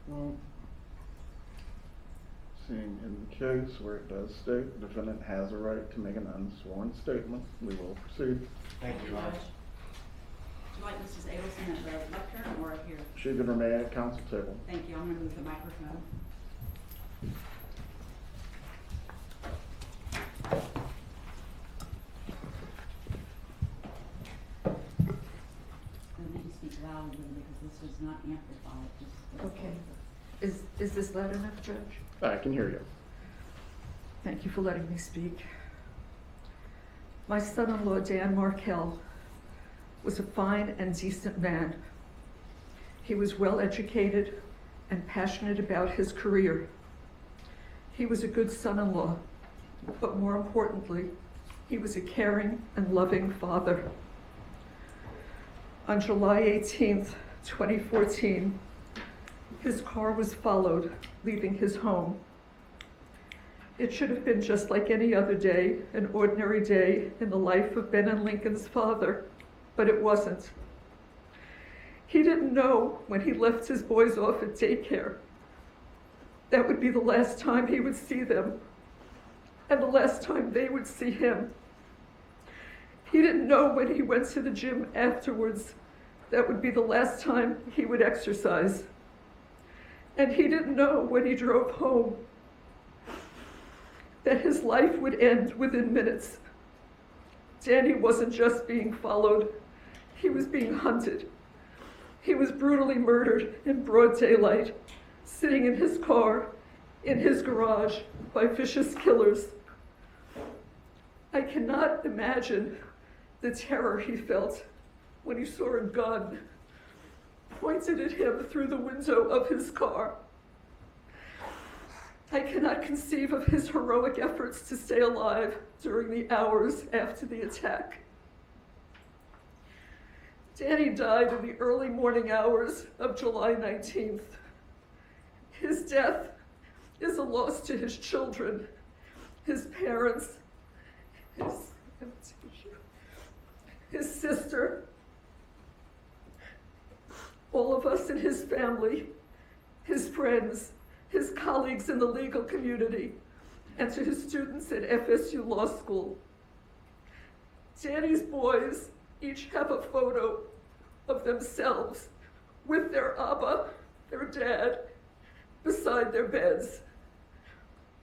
Well, seeing in the case where it does state the defendant has a right to make an unsworn statement, we will proceed. Thank you, Your Honor. Judge. Would you like Mrs. Adelson at the lectern or here? She can remain at council table. Thank you, I'm gonna move the microphone. I need to speak loudly because this is not amplified, just. Okay. Is this loud enough, Judge? I can hear you. Thank you for letting me speak. My son-in-law, Dan Markel, was a fine and decent man. He was well-educated and passionate about his career. He was a good son-in-law, but more importantly, he was a caring and loving father. On July 18th, 2014, his car was followed, leaving his home. It should have been just like any other day, an ordinary day in the life of Ben and Lincoln's father, but it wasn't. He didn't know when he left his boys off at daycare that would be the last time he would see them, and the last time they would see him. He didn't know when he went to the gym afterwards that would be the last time he would exercise. And he didn't know when he drove home that his life would end within minutes. Danny wasn't just being followed, he was being hunted. He was brutally murdered in broad daylight, sitting in his car, in his garage, by vicious killers. I cannot imagine the terror he felt when he saw a gun pointed at him through the window of his car. I cannot conceive of his heroic efforts to stay alive during the hours after the attack. Danny died in the early morning hours of July 19th. His death is a loss to his children, his parents, his sister, all of us in his family, his friends, his colleagues in the legal community, and to his students at FSU Law School. Danny's boys each have a photo of themselves with their Abba, their dad, beside their beds.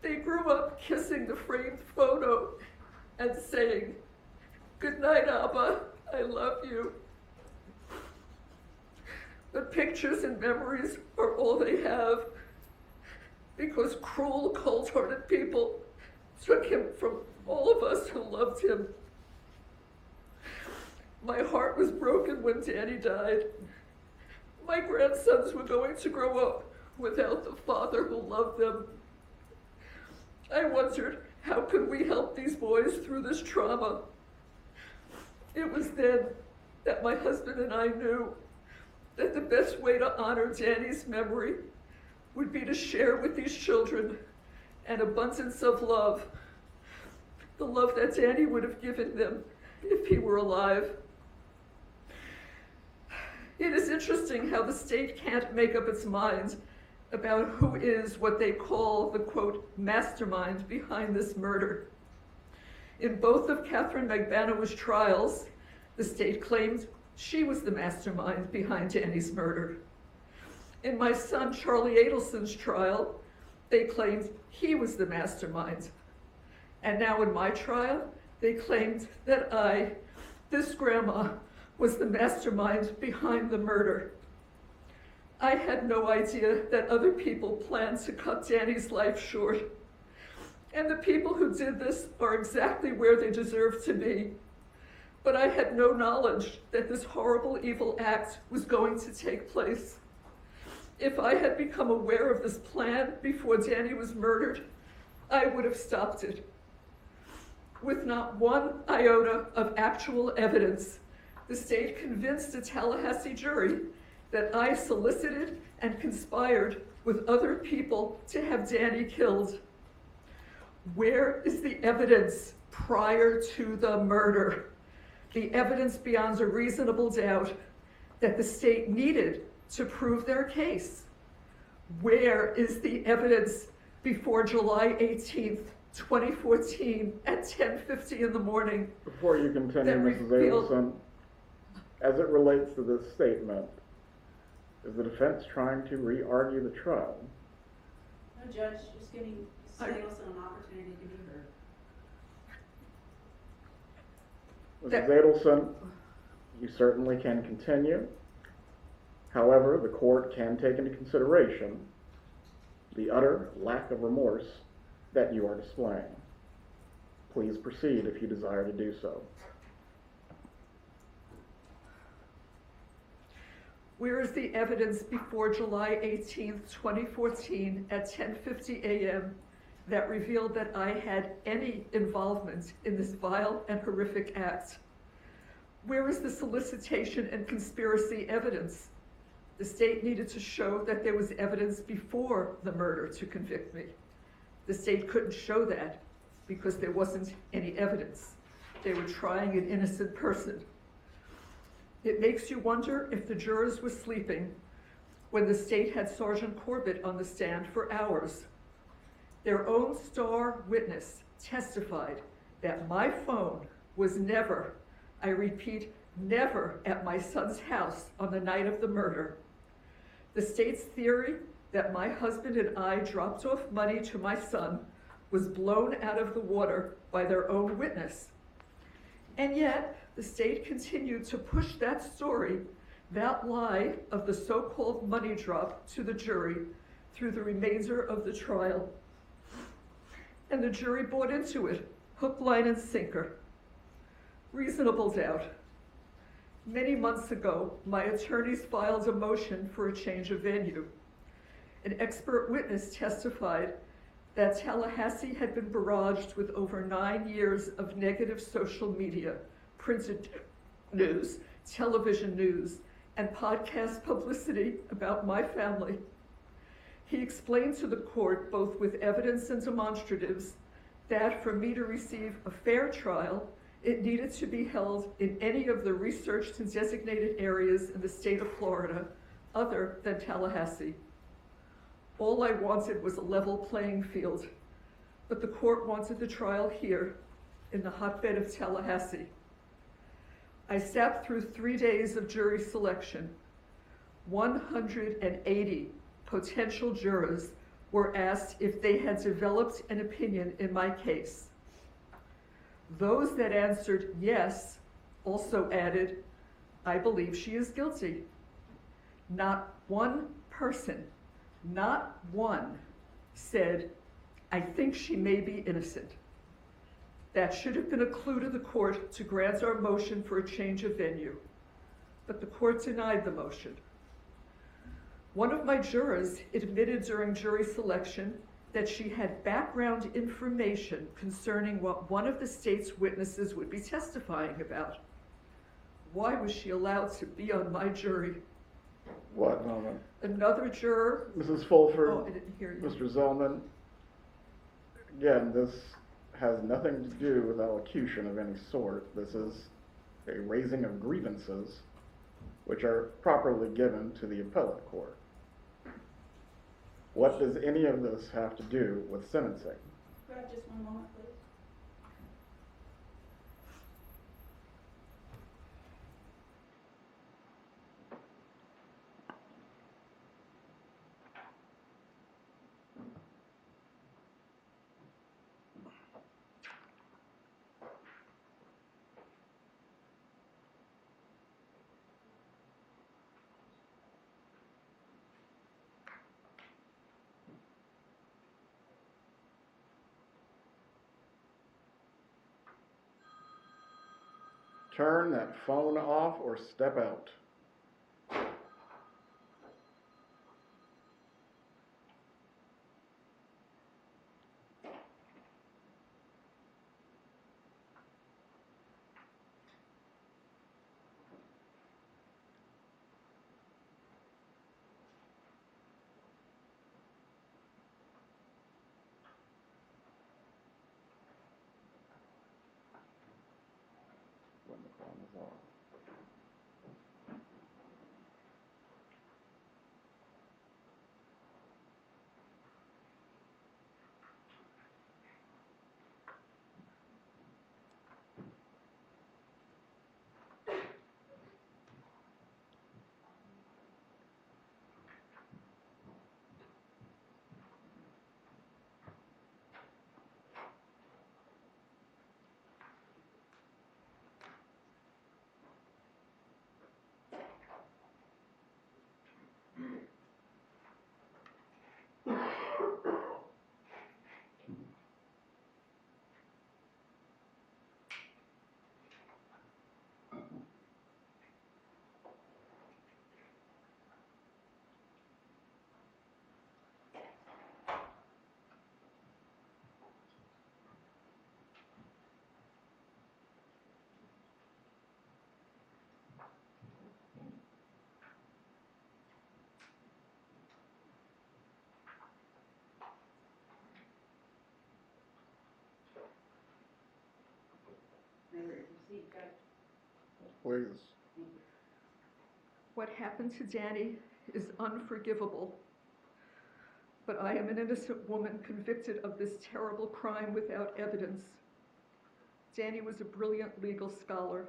They grew up kissing the framed photo and saying, "Good night, Abba, I love you." But pictures and memories are all they have, because cruel, cold-hearted people took him from all of us who loved him. My heart was broken when Danny died. My grandsons were going to grow up without the father who loved them. I wondered, how could we help these boys through this trauma? It was then that my husband and I knew that the best way to honor Danny's memory would be to share with these children an abundance of love, the love that Danny would have given them if he were alive. It is interesting how the state can't make up its mind about who is what they call the, quote, mastermind behind this murder. In both of Catherine Magbanaw's trials, the state claimed she was the mastermind behind Danny's murder. In my son Charlie Adelson's trial, they claimed he was the mastermind. And now in my trial, they claimed that I, this grandma, was the mastermind behind the murder. I had no idea that other people planned to cut Danny's life short. And the people who did this are exactly where they deserve to be. But I had no knowledge that this horrible, evil act was going to take place. If I had become aware of this plan before Danny was murdered, I would have stopped it. With not one iota of actual evidence, the state convinced a Tallahassee jury that I solicited and conspired with other people to have Danny killed. Where is the evidence prior to the murder? The evidence beyond a reasonable doubt that the state needed to prove their case. Where is the evidence before July 18th, 2014 at 10:50 in the morning? Before you continue, That Mrs. revealed- Adelson, as it relates to this statement, is the defense trying to re-argue the trial? No, Judge, just giving Mrs. Adelson an opportunity to be heard. Mrs. Adelson, you certainly can continue. However, the court can take into consideration the utter lack of remorse that you are displaying. Please proceed if you desire to do so. Where is the evidence before July 18th, 2014 at 10:50 a.m. that revealed that I had any involvement in this vile and horrific act? Where is the solicitation and conspiracy evidence? The state needed to show that there was evidence before the murder to convict me. The state couldn't show that because there wasn't any evidence. They were trying an innocent person. It makes you wonder if the jurors were sleeping when the state had Sergeant Corbett on the stand for hours. Their own star witness testified that my phone was never, I repeat, never at my son's house on the night of the murder. The state's theory that my husband and I dropped off money to my son was blown out of the water by their own witness. And yet, the state continued to push that story, that lie of the so-called money drop, to the jury through the remainder of the trial. And the jury bought into it, hook, line, and sinker. Reasonable doubt. Many months ago, my attorneys filed a motion for a change of venue. An expert witness testified that Tallahassee had been barraged with over 9 years of negative social media, printed news, television news, and podcast publicity about my family. He explained to the court, both with evidence and demonstratives, that for me to receive a fair trial, it needed to be held in any of the researched and designated areas in the state of Florida other than Tallahassee. All I wanted was a level playing field, but the court wanted the trial here in the hotbed of Tallahassee. I sat through 3 days of jury selection. 180 potential jurors were asked if they had developed an opinion in my case. Those that answered yes also added, "I believe she is guilty." Not one person, not one, said, "I think she may be innocent." That should have been a clue to the court to grant our motion for a change of venue, but the court denied the motion. One of my jurors admitted during jury selection that she had background information concerning what one of the state's witnesses would be testifying about. Why was she allowed to be on my jury? What moment? Another juror, Mrs. Fulford, oh, I didn't hear you. Mr. Zellman, again, this has nothing to do with elocution of any sort. This is a raising of grievances, which are properly given to the appellate court. What does any of this have to do with sentencing? Could I have just one moment, please? Turn that phone off or step out. When the phone is off. Please. What happened to Danny is unforgivable. But I am an innocent woman convicted of this terrible crime without evidence. Danny was a brilliant legal scholar.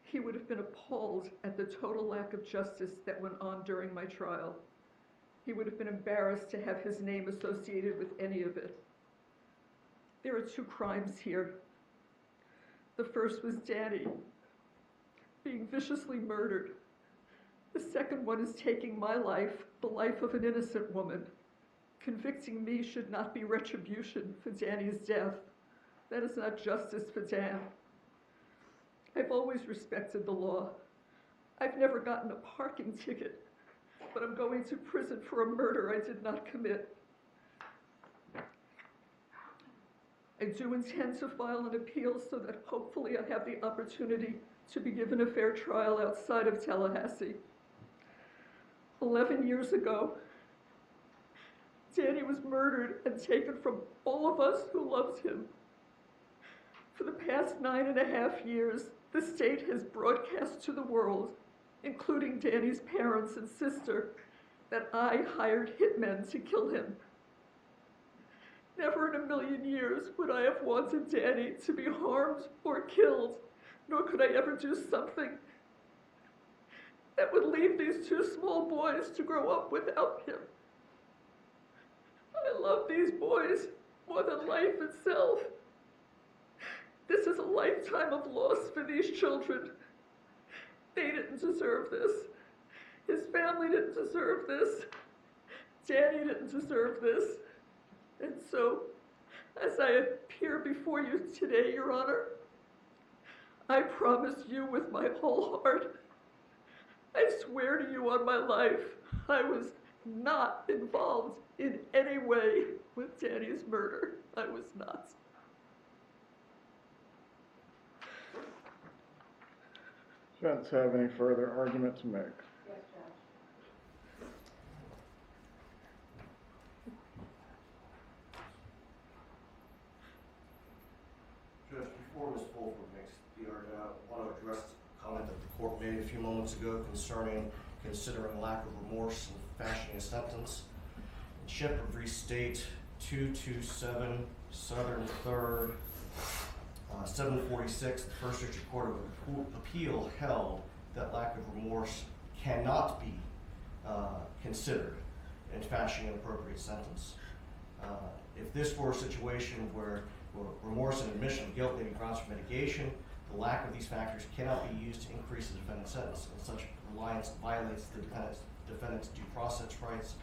He would have been appalled at the total lack of justice that went on during my trial. He would have been embarrassed to have his name associated with any of it. There are 2 crimes here. The first was Danny being viciously murdered. The second one is taking my life, the life of an innocent woman. Convicting me should not be retribution for Danny's death. That is not justice for Dan. I've always respected the law. I've never gotten a parking ticket, but I'm going to prison for a murder I did not commit. I do intend to file an appeal so that hopefully I have the opportunity to be given a fair trial outside of Tallahassee. 11 years ago, Danny was murdered and taken from all of us who loved him. For the past 9.5 years, the state has broadcast to the world, including Danny's parents and sister, that I hired hitmen to kill him. Never in a million years would I have wanted Danny to be harmed or killed, nor could I ever do something that would leave these two small boys to grow up without him. I love these boys more than life itself. This is a lifetime of loss for these children. They didn't deserve this. His family didn't deserve this. Danny didn't deserve this. And so, as I appear before you today, Your Honor, I promise you with my whole heart, I swear to you on my life, I was not involved in any way with Danny's murder. I was not. Defense have any further argument to make? Yes, Judge. Judge, before Ms. Fulford makes the argument, I want to address a comment that the court made a few moments ago concerning considering lack of remorse in fashioning a sentence. In Shepherd v. State 227 Southern 3rd 746, the First District Court of Appeal held that lack of remorse cannot be considered in fashioning an appropriate sentence. If this were a situation where remorse and admission of guilt may be grounds for mitigation, the lack of these factors cannot be used to increase the defendant's sentence, and such reliance violates the defendant's due process rights.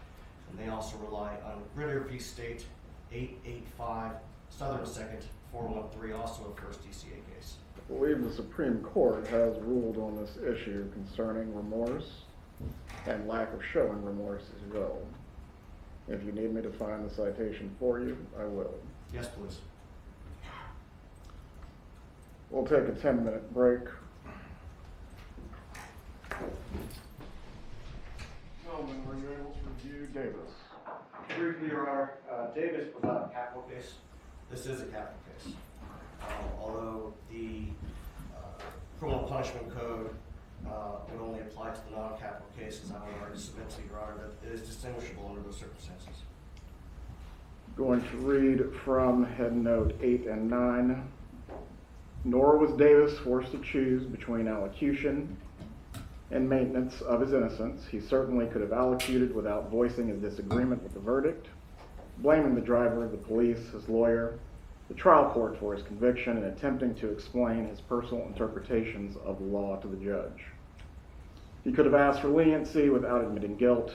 And they also rely on Ritter v. State 885 Southern 2nd 413, also a first DCA case. I believe the Supreme Court has ruled on this issue concerning remorse and lack of showing remorse as well. If you need me to find the citation for you, I will. Yes, please. We'll take a 10-minute break. Gentlemen, were you able to review Davis? Briefly, Your Honor, Davis was not a capital case. This is a capital case. Although the criminal punishment code would only apply to the non-capital cases, I would already submit to Your Honor that it is distinguishable under those circumstances. Going to read from Head Note 8 and 9. Nor was Davis forced to choose between allocution and maintenance of his innocence. He certainly could have allocuted without voicing his disagreement with the verdict, blaming the driver, the police, his lawyer, the trial court for his conviction, and attempting to explain his personal interpretations of the law to the judge. He could have asked for leniency without admitting guilt.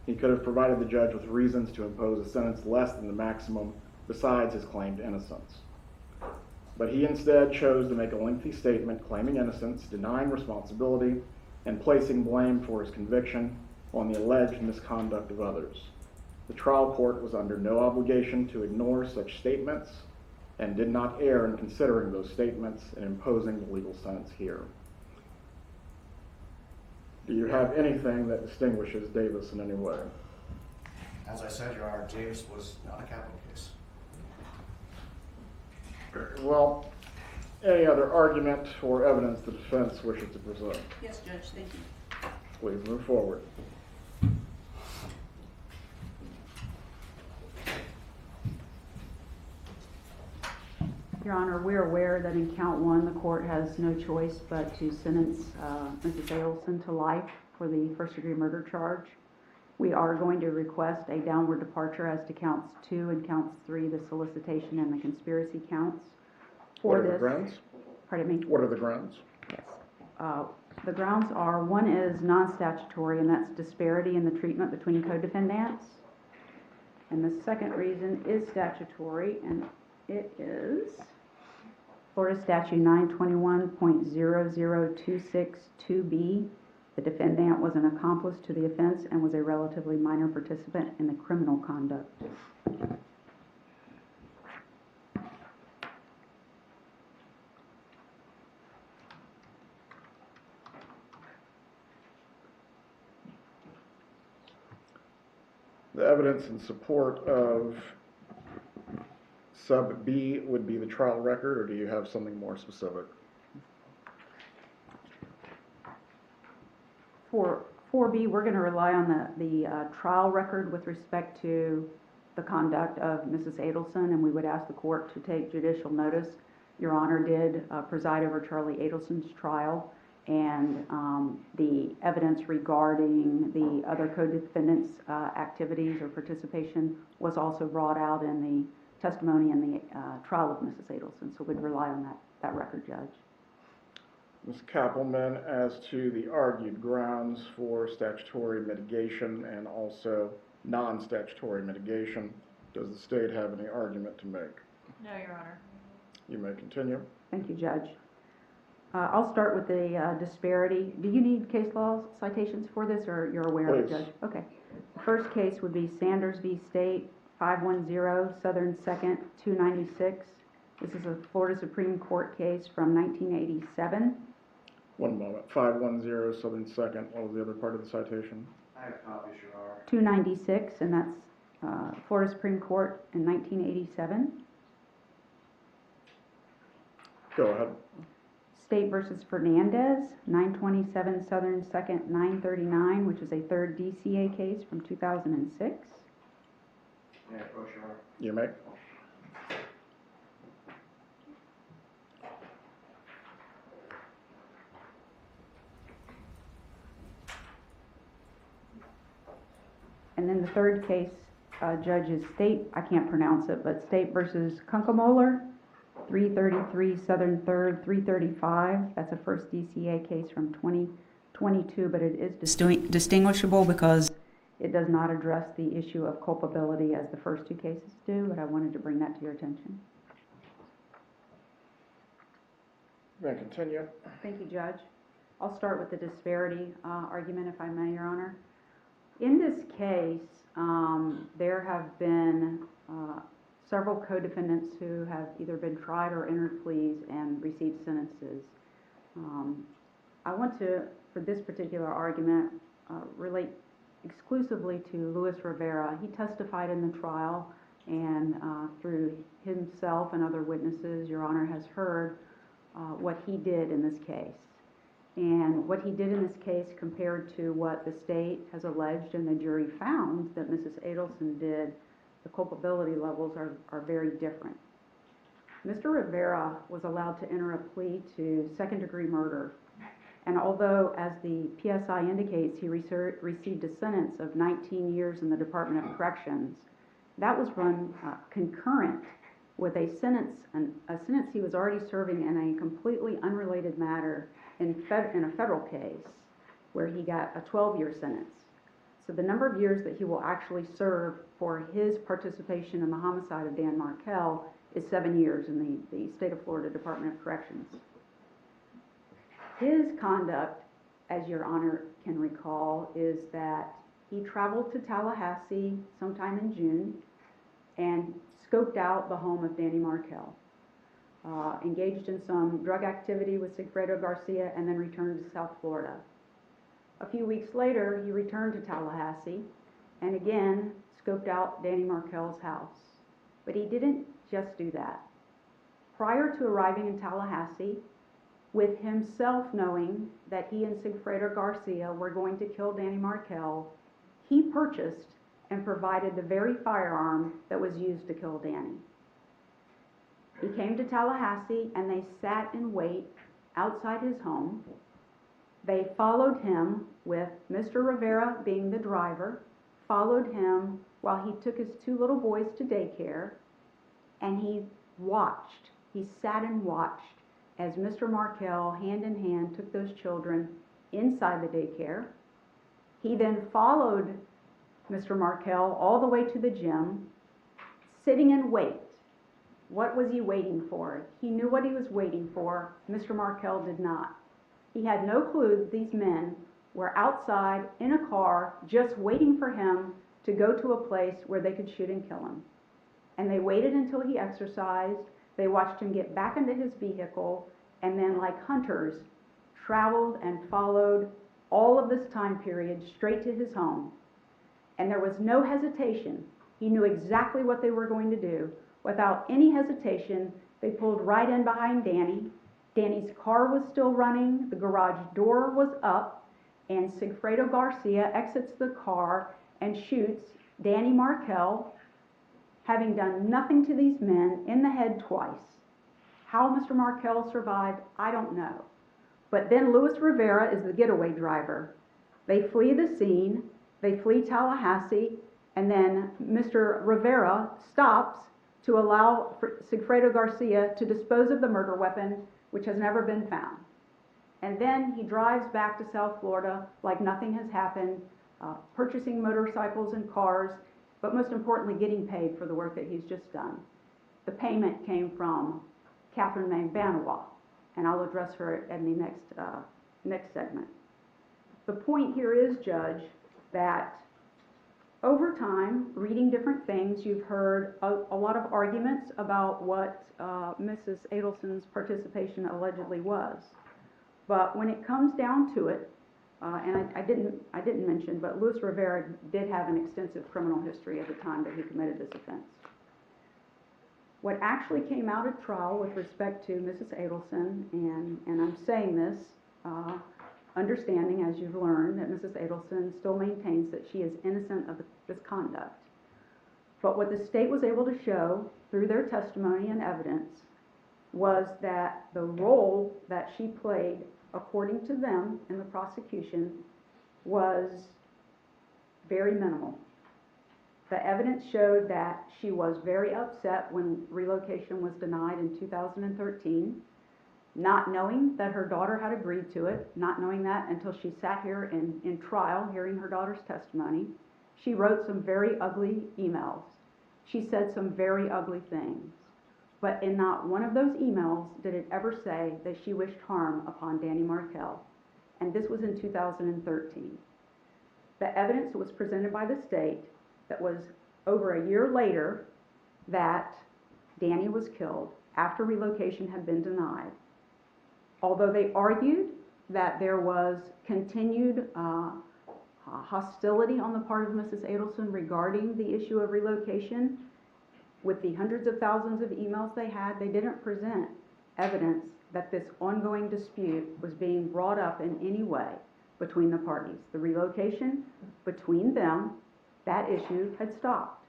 He could have provided the judge with reasons to impose a sentence less than the maximum besides his claimed innocence. But he instead chose to make a lengthy statement claiming innocence, denying responsibility, and placing blame for his conviction on the alleged misconduct of others. The trial court was under no obligation to ignore such statements and did not err in considering those statements and imposing the legal sentence here. Do you have anything that distinguishes Davis in any way? As I said, Your Honor, Davis was not a capital case. Very well. Any other argument or evidence the defense wishes to present? Yes, Judge, thank you. Please move forward. Your Honor, we're aware that in count 1, the court has no choice but to sentence Mrs. Adelson to life for the first-degree murder charge. We are going to request a downward departure as to counts 2 and counts 3, the solicitation and the conspiracy counts. What are the grounds? Pardon me? What are the grounds? Yes. The grounds are, one is non-statutory, and that's disparity in the treatment between co-defendants. And the second reason is statutory, and it is Florida Statute 921.00262B. The defendant was an accomplice to the offense and was a relatively minor participant in the criminal conduct. The evidence in support of sub B would be the trial record, or do you have something more specific? For 4B, we're going to rely on the trial record with respect to the conduct of Mrs. Adelson, and we would ask the court to take judicial notice. Your Honor did preside over Charlie Adelson's trial, and the evidence regarding the other co-defendants' activities or participation was also brought out in the testimony in the trial of Mrs. Adelson, so we'd rely on that record, Judge. Ms. Kappelman, as to the argued grounds for statutory mitigation and also non-statutory mitigation, does the state have any argument to make? No, Your Honor. You may continue. Thank you, Judge. I'll start with the disparity. Do you need case law citations for this, or you're aware of it, Please. Judge? Okay. The first case would be Sanders v. State, 510 Southern 2nd, 296. This is a Florida Supreme Court case from 1987. One moment. 510 Southern 2nd. What was the other part of the citation? I have copies, Your Honor. 296, and that's Florida Supreme Court in 1987. Go ahead. State versus Fernandez, 927 Southern 2nd, 939, which is a third DCA case from 2006. May I approach, Your Honor? You may. And then the third case, Judge, is State, I can't pronounce it, but State versus Kunkemoller, 333 Southern 3rd, 335. That's a first DCA case from 2022, but it is distinguishable because it does not address the issue of culpability as the first two cases do, but I wanted to bring that to your attention. You may continue. Thank you, Judge. I'll start with the disparity argument, if I may, Your Honor. In this case, there have been several co-defendants who have either been tried or entered pleas and received sentences. I want to, for this particular argument, relate exclusively to Luis Rivera. He testified in the trial, and through himself and other witnesses, Your Honor has heard what he did in this case. And what he did in this case compared to what the state has alleged and the jury found that Mrs. Adelson did, the culpability levels are very different. Mr. Rivera was allowed to enter a plea to second-degree murder. And although, as the PSI indicates, he received a sentence of 19 years in the Department of Corrections, that was run concurrent with a sentence he was already serving in a completely unrelated matter in a federal case where he got a 12-year sentence. So the number of years that he will actually serve for his participation in the homicide of Dan Markel is 7 years in the state of Florida Department of Corrections. His conduct, as Your Honor can recall, is that he traveled to Tallahassee sometime in June and scoped out the home of Danny Markel, engaged in some drug activity with Sigfredo Garcia, and then returned to South Florida. A few weeks later, he returned to Tallahassee and again scoped out Danny Markel's house. But he didn't just do that. Prior to arriving in Tallahassee, with himself knowing that he and Sigfredo Garcia were going to kill Danny Markel, he purchased and provided the very firearm that was used to kill Danny. He came to Tallahassee and they sat in wait outside his home. They followed him with Mr. Rivera being the driver, followed him while he took his two little boys to daycare, and he sat and watched as Mr. Markel, hand in hand, took those children inside the daycare. He then followed Mr. Markel all the way to the gym, sitting in wait What was he waiting for? He knew what he was waiting for. Mr. Markel did not. He had no clue that these men were outside in a car just waiting for him to go to a place where they could shoot and kill him. And they waited until he exercised. They watched him get back into his vehicle, and then, like hunters, traveled and followed all of this time period straight to his home. And there was no hesitation. He knew exactly what they were going to do. Without any hesitation, they pulled right in behind Danny. Danny's car was still running, the garage door was up, and Sigfredo Garcia exits the car and shoots Danny Markel, having done nothing to these men, in the head twice. How Mr. Markel survived, I don't know. But then Luis Rivera is the getaway driver. They flee the scene, they flee Tallahassee, and then Mr. Rivera stops to allow Sigfredo Garcia to dispose of the murder weapon, which has never been found. And then he drives back to South Florida like nothing has happened, purchasing motorcycles and cars, but most importantly, getting paid for the work that he's just done. The payment came from Catherine Magbanawa, and I'll address her in the next segment. The point here is, Judge, that over time, reading different things, you've heard a lot of arguments about what Mrs. Adelson's participation allegedly was. But when it comes down to it, and I didn't mention, but Luis Rivera did have an extensive criminal history at the time that he committed this offense. What actually came out at trial with respect to Mrs. Adelson, and I'm saying this, understanding, as you've learned, that Mrs. Adelson still maintains that she is innocent of this conduct. But what the state was able to show through their testimony and evidence was that the role that she played, according to them in the prosecution, was very minimal. The evidence showed that she was very upset when relocation was denied in 2013, not knowing that her daughter had agreed to it, not knowing that until she sat here in trial hearing her daughter's testimony. She wrote some very ugly emails. She said some very ugly things. But in not one of those emails did it ever say that she wished harm upon Danny Markel. And this was in 2013. The evidence was presented by the state that was over a year later that Danny was killed after relocation had been denied. Although they argued that there was continued hostility on the part of Mrs. Adelson regarding the issue of relocation, with the hundreds of thousands of emails they had, they didn't present evidence that this ongoing dispute was being brought up in any way between the parties. The relocation between them, that issue had stopped.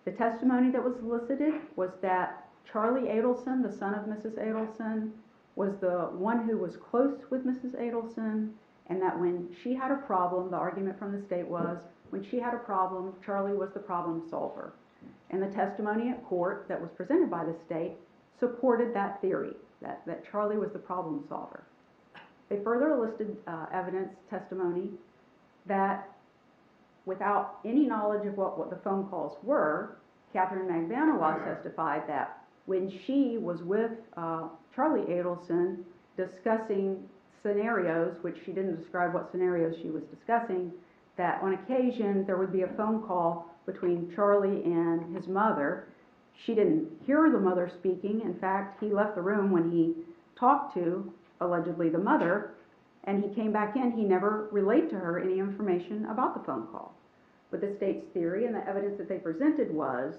The testimony that was elicited was that Charlie Adelson, the son of Mrs. Adelson, was the one who was close with Mrs. Adelson, and that when she had a problem, the argument from the state was, when she had a problem, Charlie was the problem solver. And the testimony at court that was presented by the state supported that theory, that Charlie was the problem solver. They further elicited evidence, testimony, that without any knowledge of what the phone calls were, Catherine Magbanawa testified that when she was with Charlie Adelson discussing scenarios, which she didn't describe what scenarios she was discussing, that on occasion there would be a phone call between Charlie and his mother. She didn't hear the mother speaking. In fact, he left the room when he talked to, allegedly, the mother, and he came back in. He never relayed to her any information about the phone call. But the state's theory and the evidence that they presented was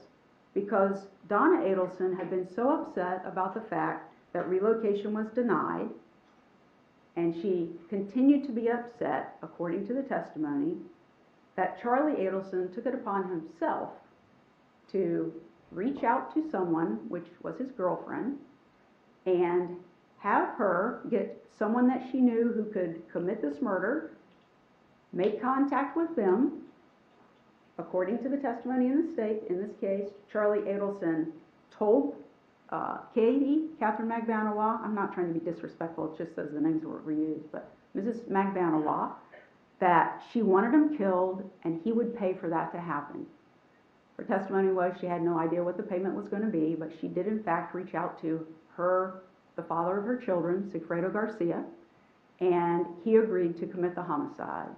because Donna Adelson had been so upset about the fact that relocation was denied, and she continued to be upset, according to the testimony, that Charlie Adelson took it upon himself to reach out to someone, which was his girlfriend, and have her get someone that she knew who could commit this murder, make contact with them. According to the testimony in the state, in this case, Charlie Adelson told Catherine Magbanawa, I'm not trying to be disrespectful, it's just those the names were reused, but Mrs. Magbanawa, that she wanted him killed and he would pay for that to happen. Her testimony was she had no idea what the payment was going to be, but she did in fact reach out to the father of her children, Sigfredo Garcia, and he agreed to commit the homicide.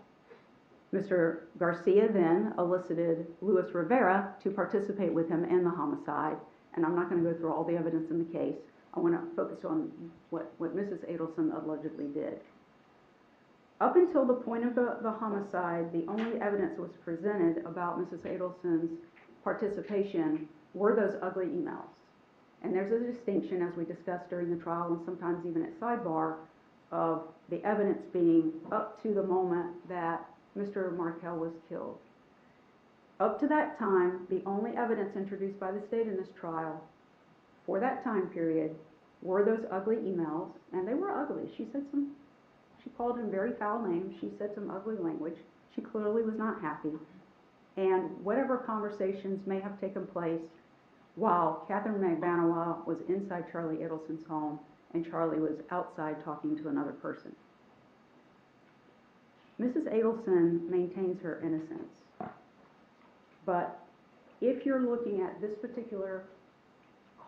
Mr. Garcia then elicited Luis Rivera to participate with him in the homicide, and I'm not going to go through all the evidence in the case. I want to focus on what Mrs. Adelson allegedly did. Up until the point of the homicide, the only evidence that was presented about Mrs. Adelson's participation were those ugly emails. And there's a distinction, as we discussed during the trial and sometimes even at sidebar, of the evidence being up to the moment that Mr. Markel was killed. Up to that time, the only evidence introduced by the state in this trial for that time period were those ugly emails, and they were ugly. She called him very foul names. She said some ugly language. She clearly was not happy. And whatever conversations may have taken place while Catherine McBanawa was inside Charlie Adelson's home and Charlie was outside talking to another person. Mrs. Adelson maintains her innocence. But if you're looking at this particular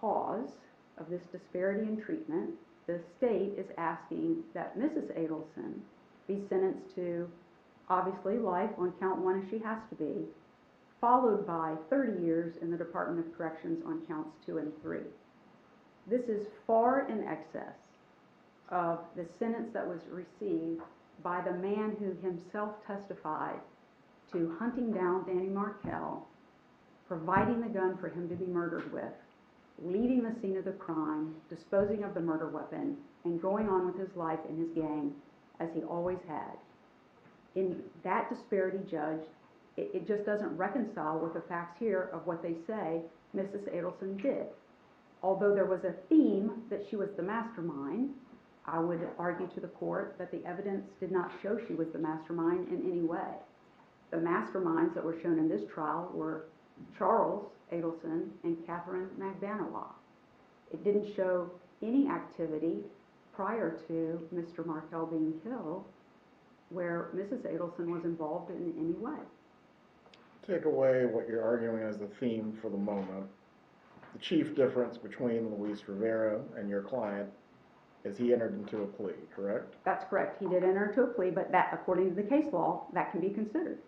cause of this disparity in treatment, the state is asking that Mrs. Adelson be sentenced to obviously life on count 1 as she has to be, followed by 30 years in the Department of Corrections on counts 2 and 3. This is far in excess of the sentence that was received by the man who himself testified to hunting down Danny Markel, providing the gun for him to be murdered with, leaving the scene of the crime, disposing of the murder weapon, and going on with his life and his gang as he always had. In that disparity, Judge, it just doesn't reconcile with the facts here of what they say Mrs. Adelson did. Although there was a theme that she was the mastermind, I would argue to the court that the evidence did not show she was the mastermind in any way. The masterminds that were shown in this trial were Charles Adelson and Catherine McBanawa. It didn't show any activity prior to Mr. Markel being killed where Mrs. Adelson was involved in any way. Take away what you're arguing as the theme for the moment. The chief difference between Luis Rivera and your client is he entered into a plea, correct? That's correct. He did enter into a plea, but that, according to the case law, that can be considered.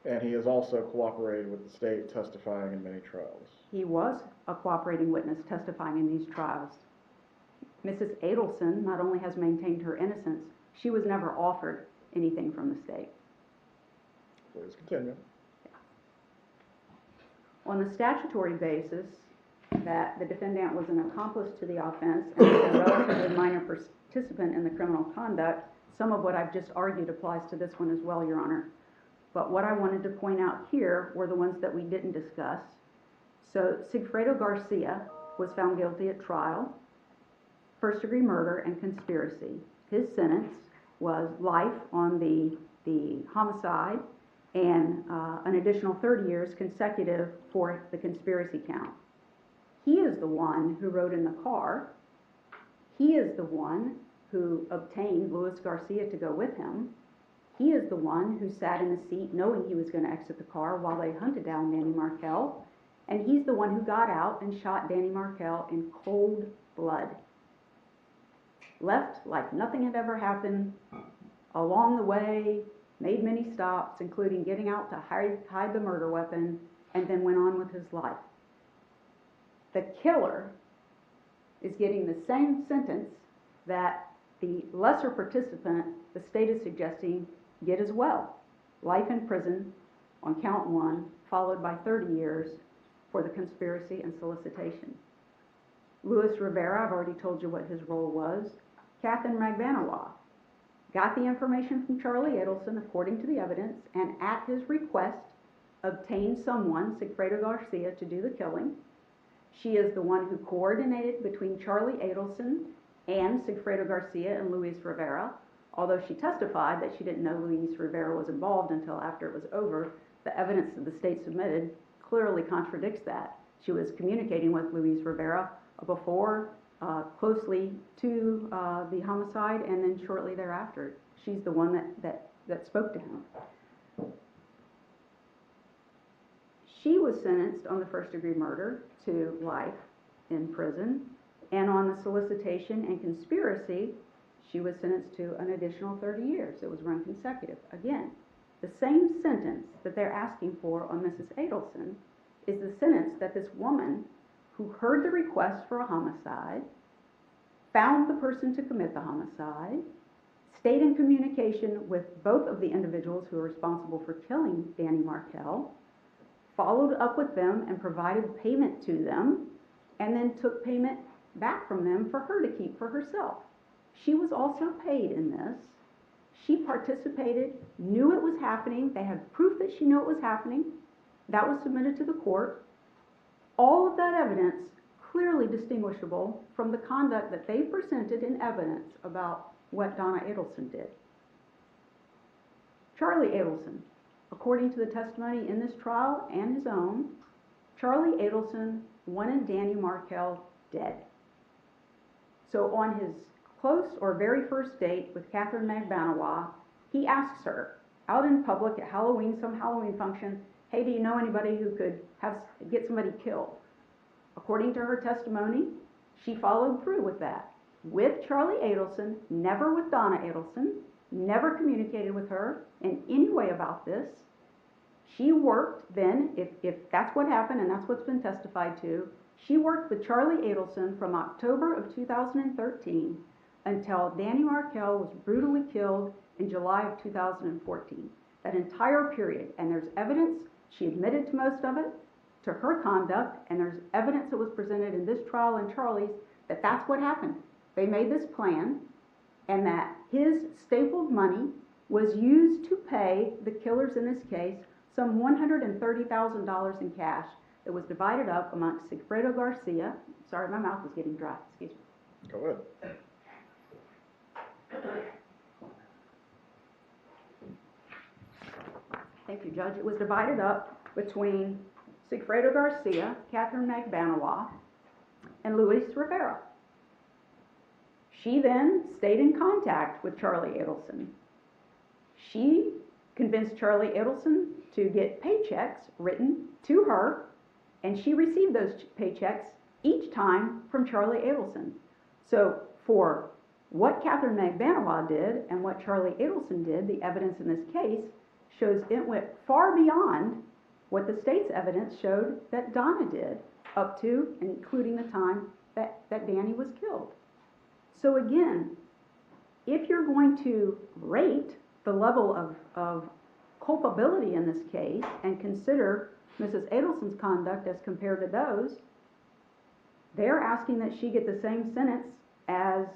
And he has also cooperated with the state testifying in many trials. He was a cooperating witness testifying in these trials. Mrs. Adelson not only has maintained her innocence, she was never offered anything from the state. Please continue. On the statutory basis that the defendant was an accomplice to the offense and was a relatively minor participant in the criminal conduct, some of what I've just argued applies to this one as well, Your Honor. But what I wanted to point out here were the ones that we didn't discuss. So Sigfredo Garcia was found guilty at trial, first-degree murder and conspiracy. His sentence was life on the homicide and an additional 30 years consecutive for the conspiracy count. He is the one who rode in the car. He is the one who obtained Luis Garcia to go with him. He is the one who sat in the seat knowing he was going to exit the car while they hunted down Danny Markel. And he's the one who got out and shot Danny Markel in cold blood. Left like nothing had ever happened. Along the way, made many stops, including getting out to hide the murder weapon, and then went on with his life. The killer is getting the same sentence that the lesser participant, the state is suggesting, get as well. Life in prison on count 1, followed by 30 years for the conspiracy and solicitation. Luis Rivera, I've already told you what his role was. Catherine McBanawa got the information from Charlie Adelson according to the evidence, and at his request obtained someone, Sigfredo Garcia, to do the killing. She is the one who coordinated between Charlie Adelson and Sigfredo Garcia and Luis Rivera. Although she testified that she didn't know Luis Rivera was involved until after it was over, the evidence that the state submitted clearly contradicts that. She was communicating with Luis Rivera before, closely to the homicide, and then shortly thereafter. She's the one that spoke to him. She was sentenced on the first-degree murder to life in prison, and on the solicitation and conspiracy, she was sentenced to an additional 30 years. It was run consecutive. Again, the same sentence that they're asking for on Mrs. Adelson is the sentence that this woman who heard the request for a homicide, found the person to commit the homicide, stayed in communication with both of the individuals who are responsible for killing Danny Markel, followed up with them and provided payment to them, and then took payment back from them for her to keep for herself. She was also paid in this. She participated, knew it was happening. They had proof that she knew it was happening. That was submitted to the court. All of that evidence clearly distinguishable from the conduct that they presented in evidence about what Donna Adelson did. Charlie Adelson, according to the testimony in this trial and his own, Charlie Adelson wanted Danny Markel dead. So on his close or very first date with Catherine Magbanawa, he asks her out in public at Halloween, some Halloween function, hey, do you know anybody who could get somebody killed? According to her testimony, she followed through with that. With Charlie Adelson, never with Donna Adelson, never communicated with her in any way about this. She worked then, if that's what happened and that's what's been testified to, she worked with Charlie Adelson from October of 2013 until Danny Markel was brutally killed in July of 2014. That entire period, and there's evidence, she admitted to most of it, to her conduct, and there's evidence that was presented in this trial and Charlie's that that's what happened. They made this plan, and that his stapled money was used to pay the killers in this case some $130,000 in cash that was divided up amongst Sigfredo Garcia. Sorry, my mouth is getting dry. Excuse me. Go ahead. Thank you, Judge. It was divided up between Sigfredo Garcia, Catherine Magbanawa, and Luis Rivera. She then stayed in contact with Charlie Adelson. She convinced Charlie Adelson to get paychecks written to her, and she received those paychecks each time from Charlie Adelson. So for what Catherine Magbanawa did and what Charlie Adelson did, the evidence in this case shows it went far beyond what the state's evidence showed that Donna did, up to and including the time that Danny was killed. So again, if you're going to rate the level of culpability in this case and consider Mrs. Adelson's conduct as compared to those, they're asking that she get the same sentence as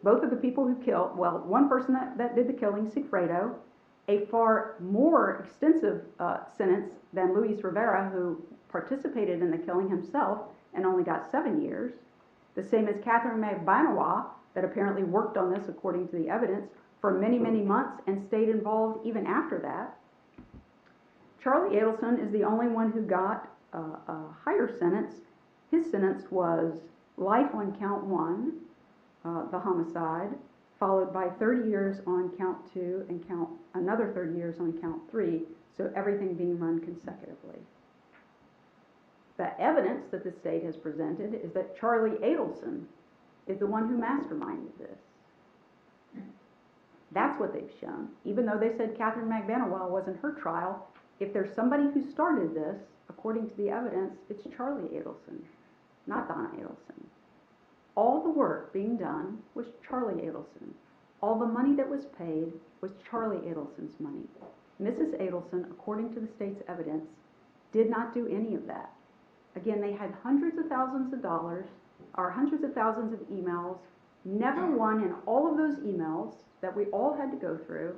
both of the people who killed, well, one person that did the killing, Sigfredo, a far more extensive sentence than Luis Rivera, who participated in the killing himself and only got 7 years. The same as Catherine Magbanawa, that apparently worked on this according to the evidence for many, many months and stayed involved even after that. Charlie Adelson is the only one who got a higher sentence. His sentence was life on count 1, the homicide, followed by 30 years on count 2 and another 30 years on count 3, so everything being run consecutively. The evidence that the state has presented is that Charlie Adelson is the one who masterminded this. That's what they've shown. Even though they said Catherine Magbanawa wasn't her trial, if there's somebody who started this, according to the evidence, it's Charlie Adelson, not Donna Adelson. All the work being done was Charlie Adelson. All the money that was paid was Charlie Adelson's money. Mrs. Adelson, according to the state's evidence, did not do any of that. Again, they had hundreds of thousands of dollars, or hundreds of thousands of emails. Never one in all of those emails that we all had to go through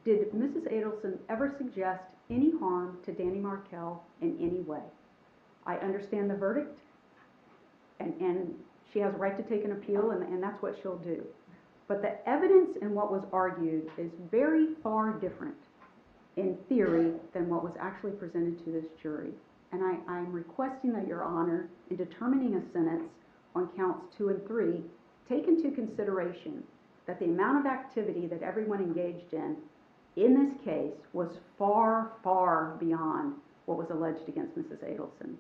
did Mrs. Adelson ever suggest any harm to Danny Markel in any way. I understand the verdict, and she has a right to take an appeal, and that's what she'll do. But the evidence in what was argued is very far different in theory than what was actually presented to this jury. And I'm requesting that Your Honor, in determining a sentence on counts 2 and 3, take into consideration that the amount of activity that everyone engaged in this case was far, far beyond what was alleged against Mrs. Adelson.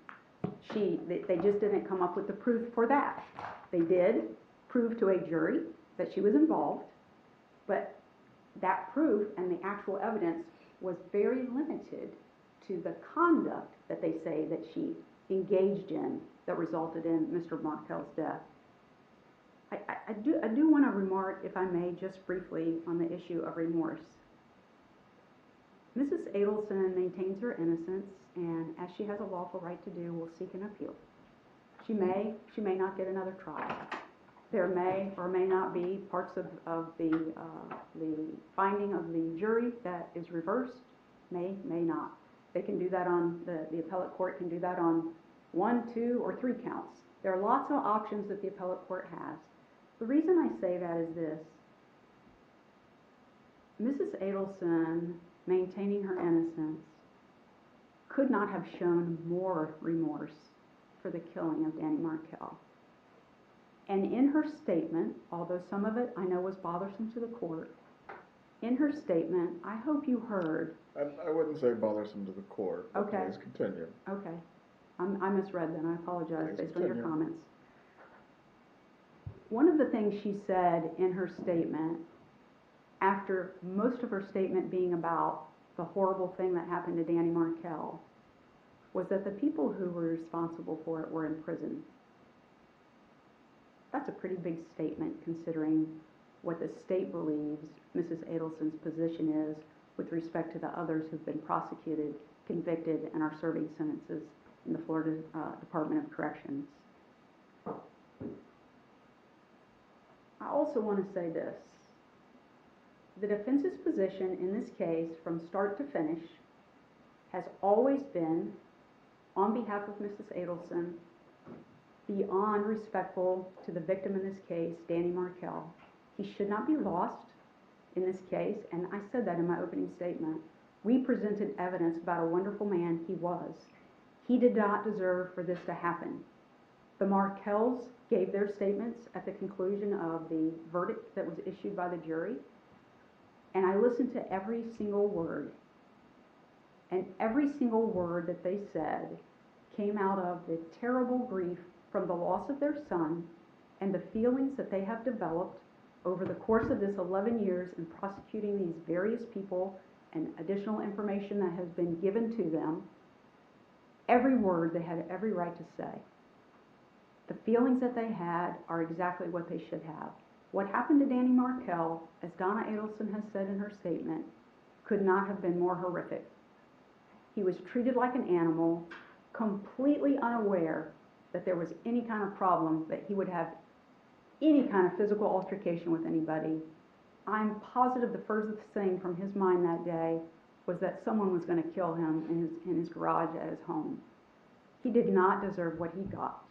They just didn't come up with the proof for that. They did prove to a jury that she was involved, but that proof and the actual evidence was very limited to the conduct that they say that she engaged in that resulted in Mr. Markel's death. I do want to remark, if I may, just briefly on the issue of remorse. Mrs. Adelson maintains her innocence, and as she has a lawful right to do, will seek an appeal. She may not get another trial. There may or may not be parts of the finding of the jury that is reversed, may not. They can do that on, the appellate court can do that on 1, 2, or 3 counts. There are lots of options that the appellate court has. The reason I say that is this. Mrs. Adelson, maintaining her innocence, could not have shown more remorse for the killing of Danny Markel. And in her statement, although some of it I know was bothersome to the court, in her statement, I hope you heard. I wouldn't say bothersome to the court, but Okay. please continue. Okay, I misread then, I apologize Please based on your continue. comments. One of the things she said in her statement, after most of her statement being about the horrible thing that happened to Danny Markel, was that the people who were responsible for it were in prison. That's a pretty big statement considering what the state believes Mrs. Adelson's position is with respect to the others who've been prosecuted, convicted, and are serving sentences in the Florida Department of Corrections. I also want to say this. The defense's position in this case, from start to finish, has always been, on behalf of Mrs. Adelson, beyond respectful to the victim in this case, Danny Markel. He should not be lost in this case, and I said that in my opening statement. We presented evidence about a wonderful man he was. He did not deserve for this to happen. The Markels gave their statements at the conclusion of the verdict that was issued by the jury, and I listened to every single word. And every single word that they said came out of the terrible grief from the loss of their son and the feelings that they have developed over the course of this 11 years in prosecuting these various people and additional information that has been given to them. Every word they had every right to say. The feelings that they had are exactly what they should have. What happened to Danny Markel, as Donna Adelson has said in her statement, could not have been more horrific. He was treated like an animal, completely unaware that there was any kind of problem, that he would have any kind of physical altercation with anybody. I'm positive the furthest thing from his mind that day was that someone was going to kill him in his garage at his home. He did not deserve what he got.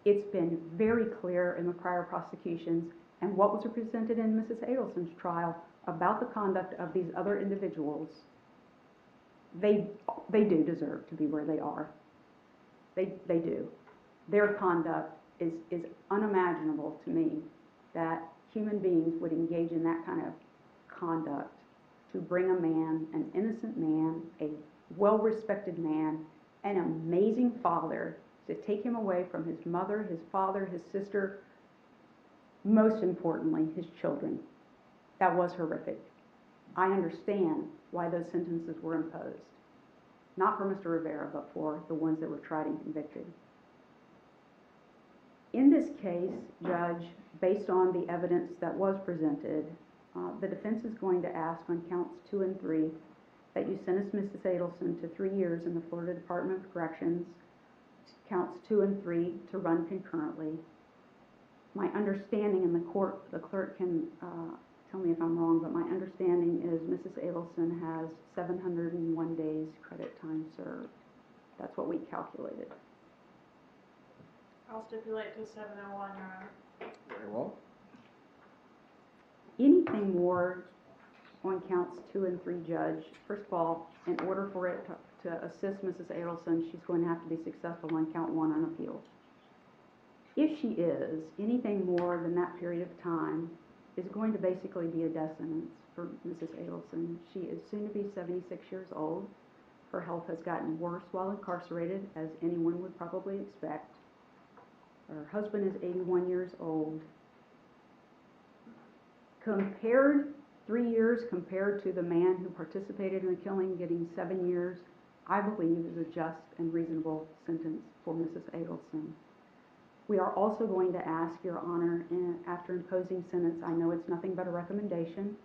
It's been very clear in the prior prosecutions and what was presented in Mrs. Adelson's trial about the conduct of these other individuals. They do deserve to be where they are. They do. Their conduct is unimaginable to me, that human beings would engage in that kind of conduct to bring a man, an innocent man, a well-respected man, an amazing father, to take him away from his mother, his father, his sister, most importantly, his children. That was horrific. I understand why those sentences were imposed. Not for Mr. Rivera, but for the ones that were tried and convicted. In this case, Judge, based on the evidence that was presented, the defense is going to ask on counts 2 and 3 that you sentence Mrs. Adelson to 3 years in the Florida Department of Corrections, counts 2 and 3 to run concurrently. My understanding in the court, the clerk can tell me if I'm wrong, but my understanding is Mrs. Adelson has 701 days credit time served. That's what we calculated. I'll stipulate to 701, Your Honor. Very well. Anything more on counts 2 and 3, Judge? First of all, in order for it to assist Mrs. Adelson, she's going to have to be successful on count 1 on appeal. If she is, anything more than that period of time is going to basically be a death sentence for Mrs. Adelson. She is soon to be 76 years old. Her health has gotten worse while incarcerated, as anyone would probably expect. Her husband is 81 years old. Compared, 3 years compared to the man who participated in the killing getting 7 years, I believe is a just and reasonable sentence for Mrs. Adelson. We are also going to ask Your Honor, after imposing sentence, I know it's nothing but a recommendation,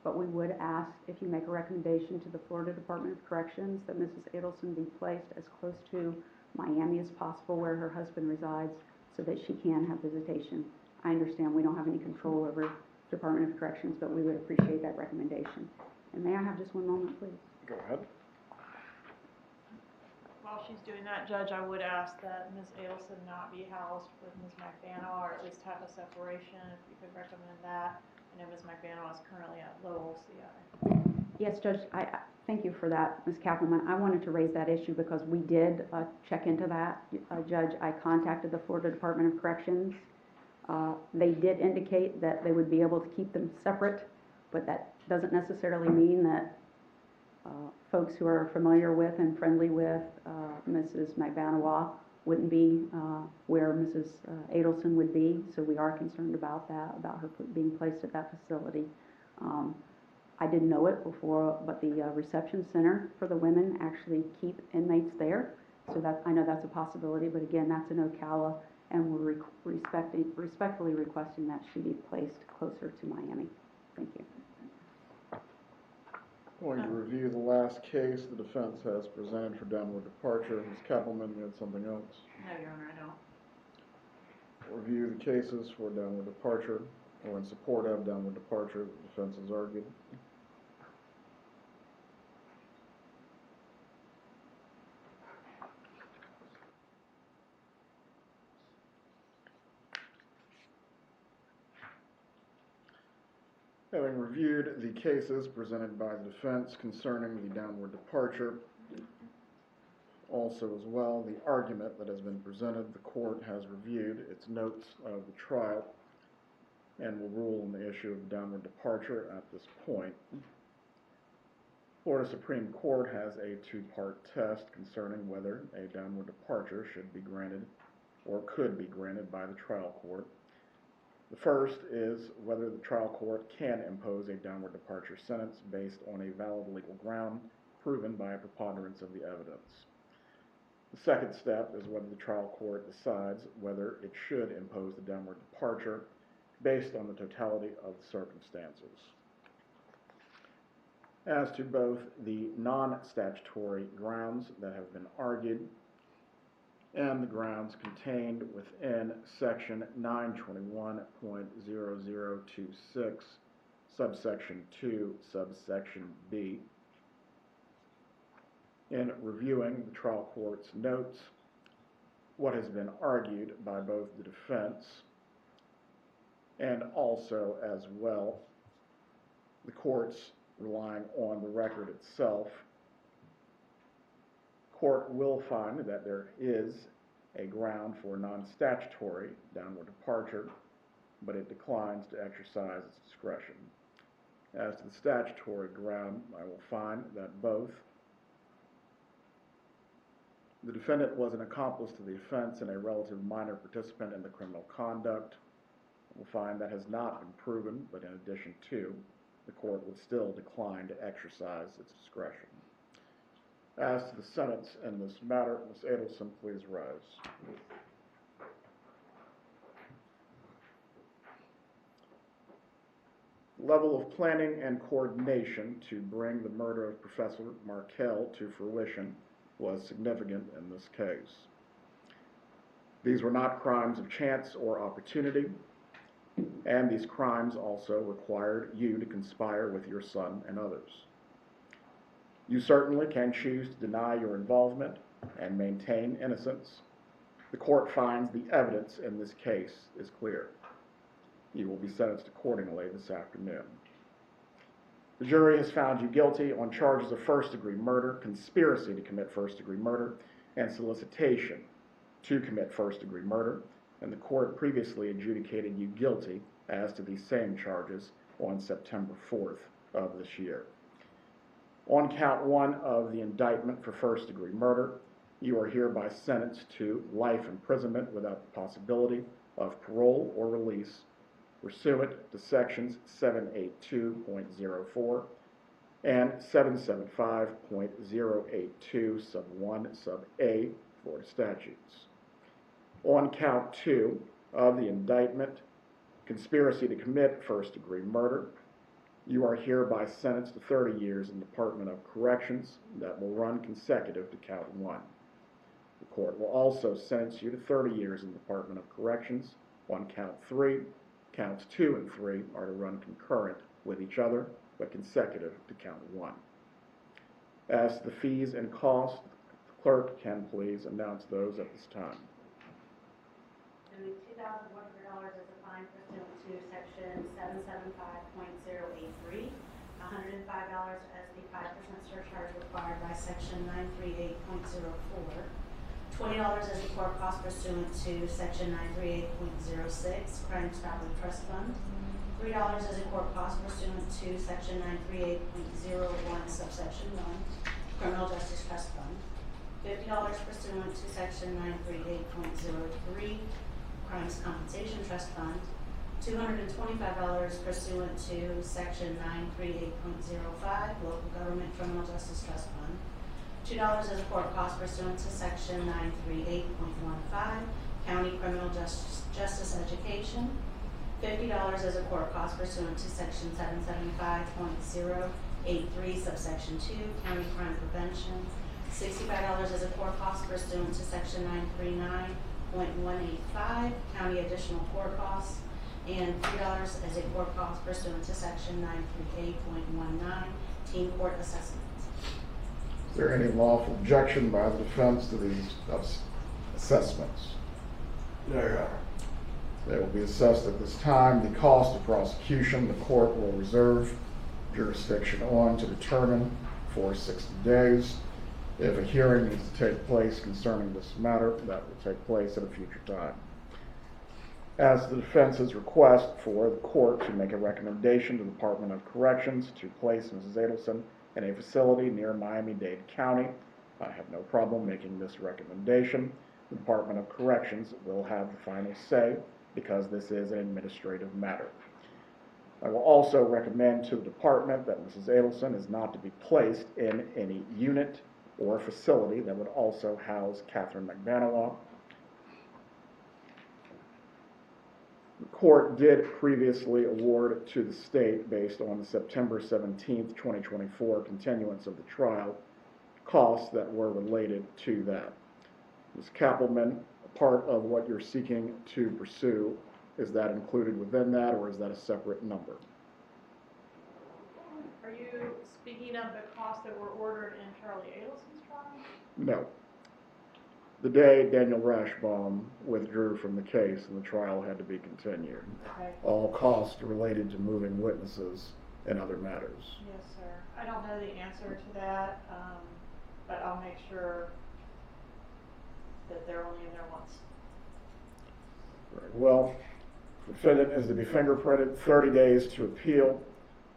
but we would ask if you make a recommendation to the Florida Department of Corrections that Mrs. Adelson be placed as close to Miami as possible, where her husband resides, so that she can have visitation. I understand we don't have any control over Department of Corrections, but we would appreciate that recommendation. And may I have just one moment, please? Go ahead. While she's doing that, Judge, I would ask that Ms. Adelson not be housed with Ms. McBanow, or at least have a separation, if you could recommend that. I know Ms. McBanow is currently at Lowell CI. Yes, Judge, I thank you for that, Ms. Kappelman. I wanted to raise that issue because we did check into that. Judge, I contacted the Florida Department of Corrections. They did indicate that they would be able to keep them separate, but that doesn't necessarily mean that folks who are familiar with and friendly with Mrs. McBanow wouldn't be where Mrs. Adelson would be, so we are concerned about that, about her being placed at that facility. I didn't know it before, but the reception center for the women actually keep inmates there, so that I know that's a possibility, but again, that's in Ocala, and we're respectfully requesting that she be placed closer to Miami. Thank you. Going to review the last case the defense has presented for downward departure. Ms. Kappelman, you had something else? No, Your Honor, I don't. Review the cases for downward departure, or in support of downward departure, the defense has argued. Having reviewed the cases presented by the defense concerning the downward departure, also as well the argument that has been presented, the court has reviewed its notes of the trial and will rule on the issue of downward departure at this point. Florida Supreme Court has a two-part test concerning whether a downward departure should be granted or could be granted by the trial court. The first is whether the trial court can impose a downward departure sentence based on a valid legal ground proven by a preponderance of the evidence. The second step is whether the trial court decides whether it should impose the downward departure based on the totality of the circumstances. As to both the non-statutory grounds that have been argued and the grounds contained within section 921.0026, subsection 2, subsection B, in reviewing the trial court's notes, what has been argued by both the defense and also as well the court's relying on the record itself, court will find that there is a ground for non-statutory downward departure, but it declines to exercise its discretion. As to the statutory ground, I will find that both the defendant was an accomplice to the offense and a relative minor participant in the criminal conduct. We'll find that has not been proven, but in addition to, the court would still decline to exercise its discretion. As to the sentence in this matter, Ms. Adelson, please rise. Level of planning and coordination to bring the murder of Professor Markel to fruition was significant in this case. These were not crimes of chance or opportunity, and these crimes also required you to conspire with your son and others. You certainly can choose to deny your involvement and maintain innocence. The court finds the evidence in this case is clear. You will be sentenced accordingly this afternoon. The jury has found you guilty on charges of first-degree murder, conspiracy to commit first-degree murder, and solicitation to commit first-degree murder, and the court previously adjudicated you guilty as to these same charges on September 4th of this year. On count 1 of the indictment for first-degree murder, you are hereby sentenced to life imprisonment without the possibility of parole or release pursuant to sections 782.04 and 775.082 sub 1 sub a Florida statutes. On count 2 of the indictment, conspiracy to commit first-degree murder, you are hereby sentenced to 30 years in the Department of Corrections that will run consecutive to count 1. The court will also sentence you to 30 years in the Department of Corrections on count 3. Counts 2 and 3 are to run concurrent with each other, but consecutive to count 1. As to the fees and costs, the clerk can please announce those at this time. $2,100 as a fine pursuant to section 775.083, $105 as the 5% surcharge required by section 938.04, $20 as the court cost pursuant to section 938.06, crime stopping trust fund, $3 as a court cost pursuant to section 938.01, subsection 1, criminal justice trust fund, $50 pursuant to section 938.03, crimes compensation trust fund, $225 pursuant to section 938.05, local government criminal justice trust fund, $2 as a court cost pursuant to section 938.15, county criminal justice education, $50 as a court cost pursuant to section 775.083, subsection 2, county crime prevention, $65 as a court cost pursuant to section 939.185, county additional court costs, and $3 as a court cost pursuant to section 938.19, teen court assessments. Is there any lawful objection by the defense to these assessments? No, Your Honor. They will be assessed at this time. The cost of prosecution, the court will reserve jurisdiction on to determine for 60 days. If a hearing needs to take place concerning this matter, that will take place at a future time. As the defense's request for the court to make a recommendation to the Department of Corrections to place Mrs. Adelson in a facility near Miami-Dade County, I have no problem making this recommendation. The Department of Corrections will have the final say because this is an administrative matter. I will also recommend to the department that Mrs. Adelson is not to be placed in any unit or facility that would also house Catherine McBanawa. The court did previously award to the state, based on the September 17th, 2024 continuance of the trial, costs that were related to that. Ms. Kappelman, part of what you're seeking to pursue, is that included within that, or is that a separate number? Are you speaking of the costs that were ordered in Charlie Adelson's trial? No. The day Daniel Rashbaum withdrew from the case and the trial had to be continued. Okay. All costs related to moving witnesses and other matters. Yes, sir. I don't know the answer to that, but I'll make sure that they're only in there once. Very well. The defendant is to be fingerprinted, 30 days to appeal.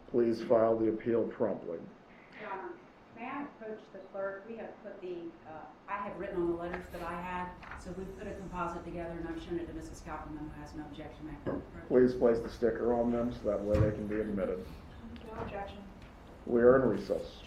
Please file the appeal promptly. Your Honor, may I approach the clerk? We have put I have written on the letters that I had, so we put a composite together and I've shown it to Mrs. Kaufman, who has no objection. Please place the sticker on them so that way they can be admitted. No objection. We are in recess.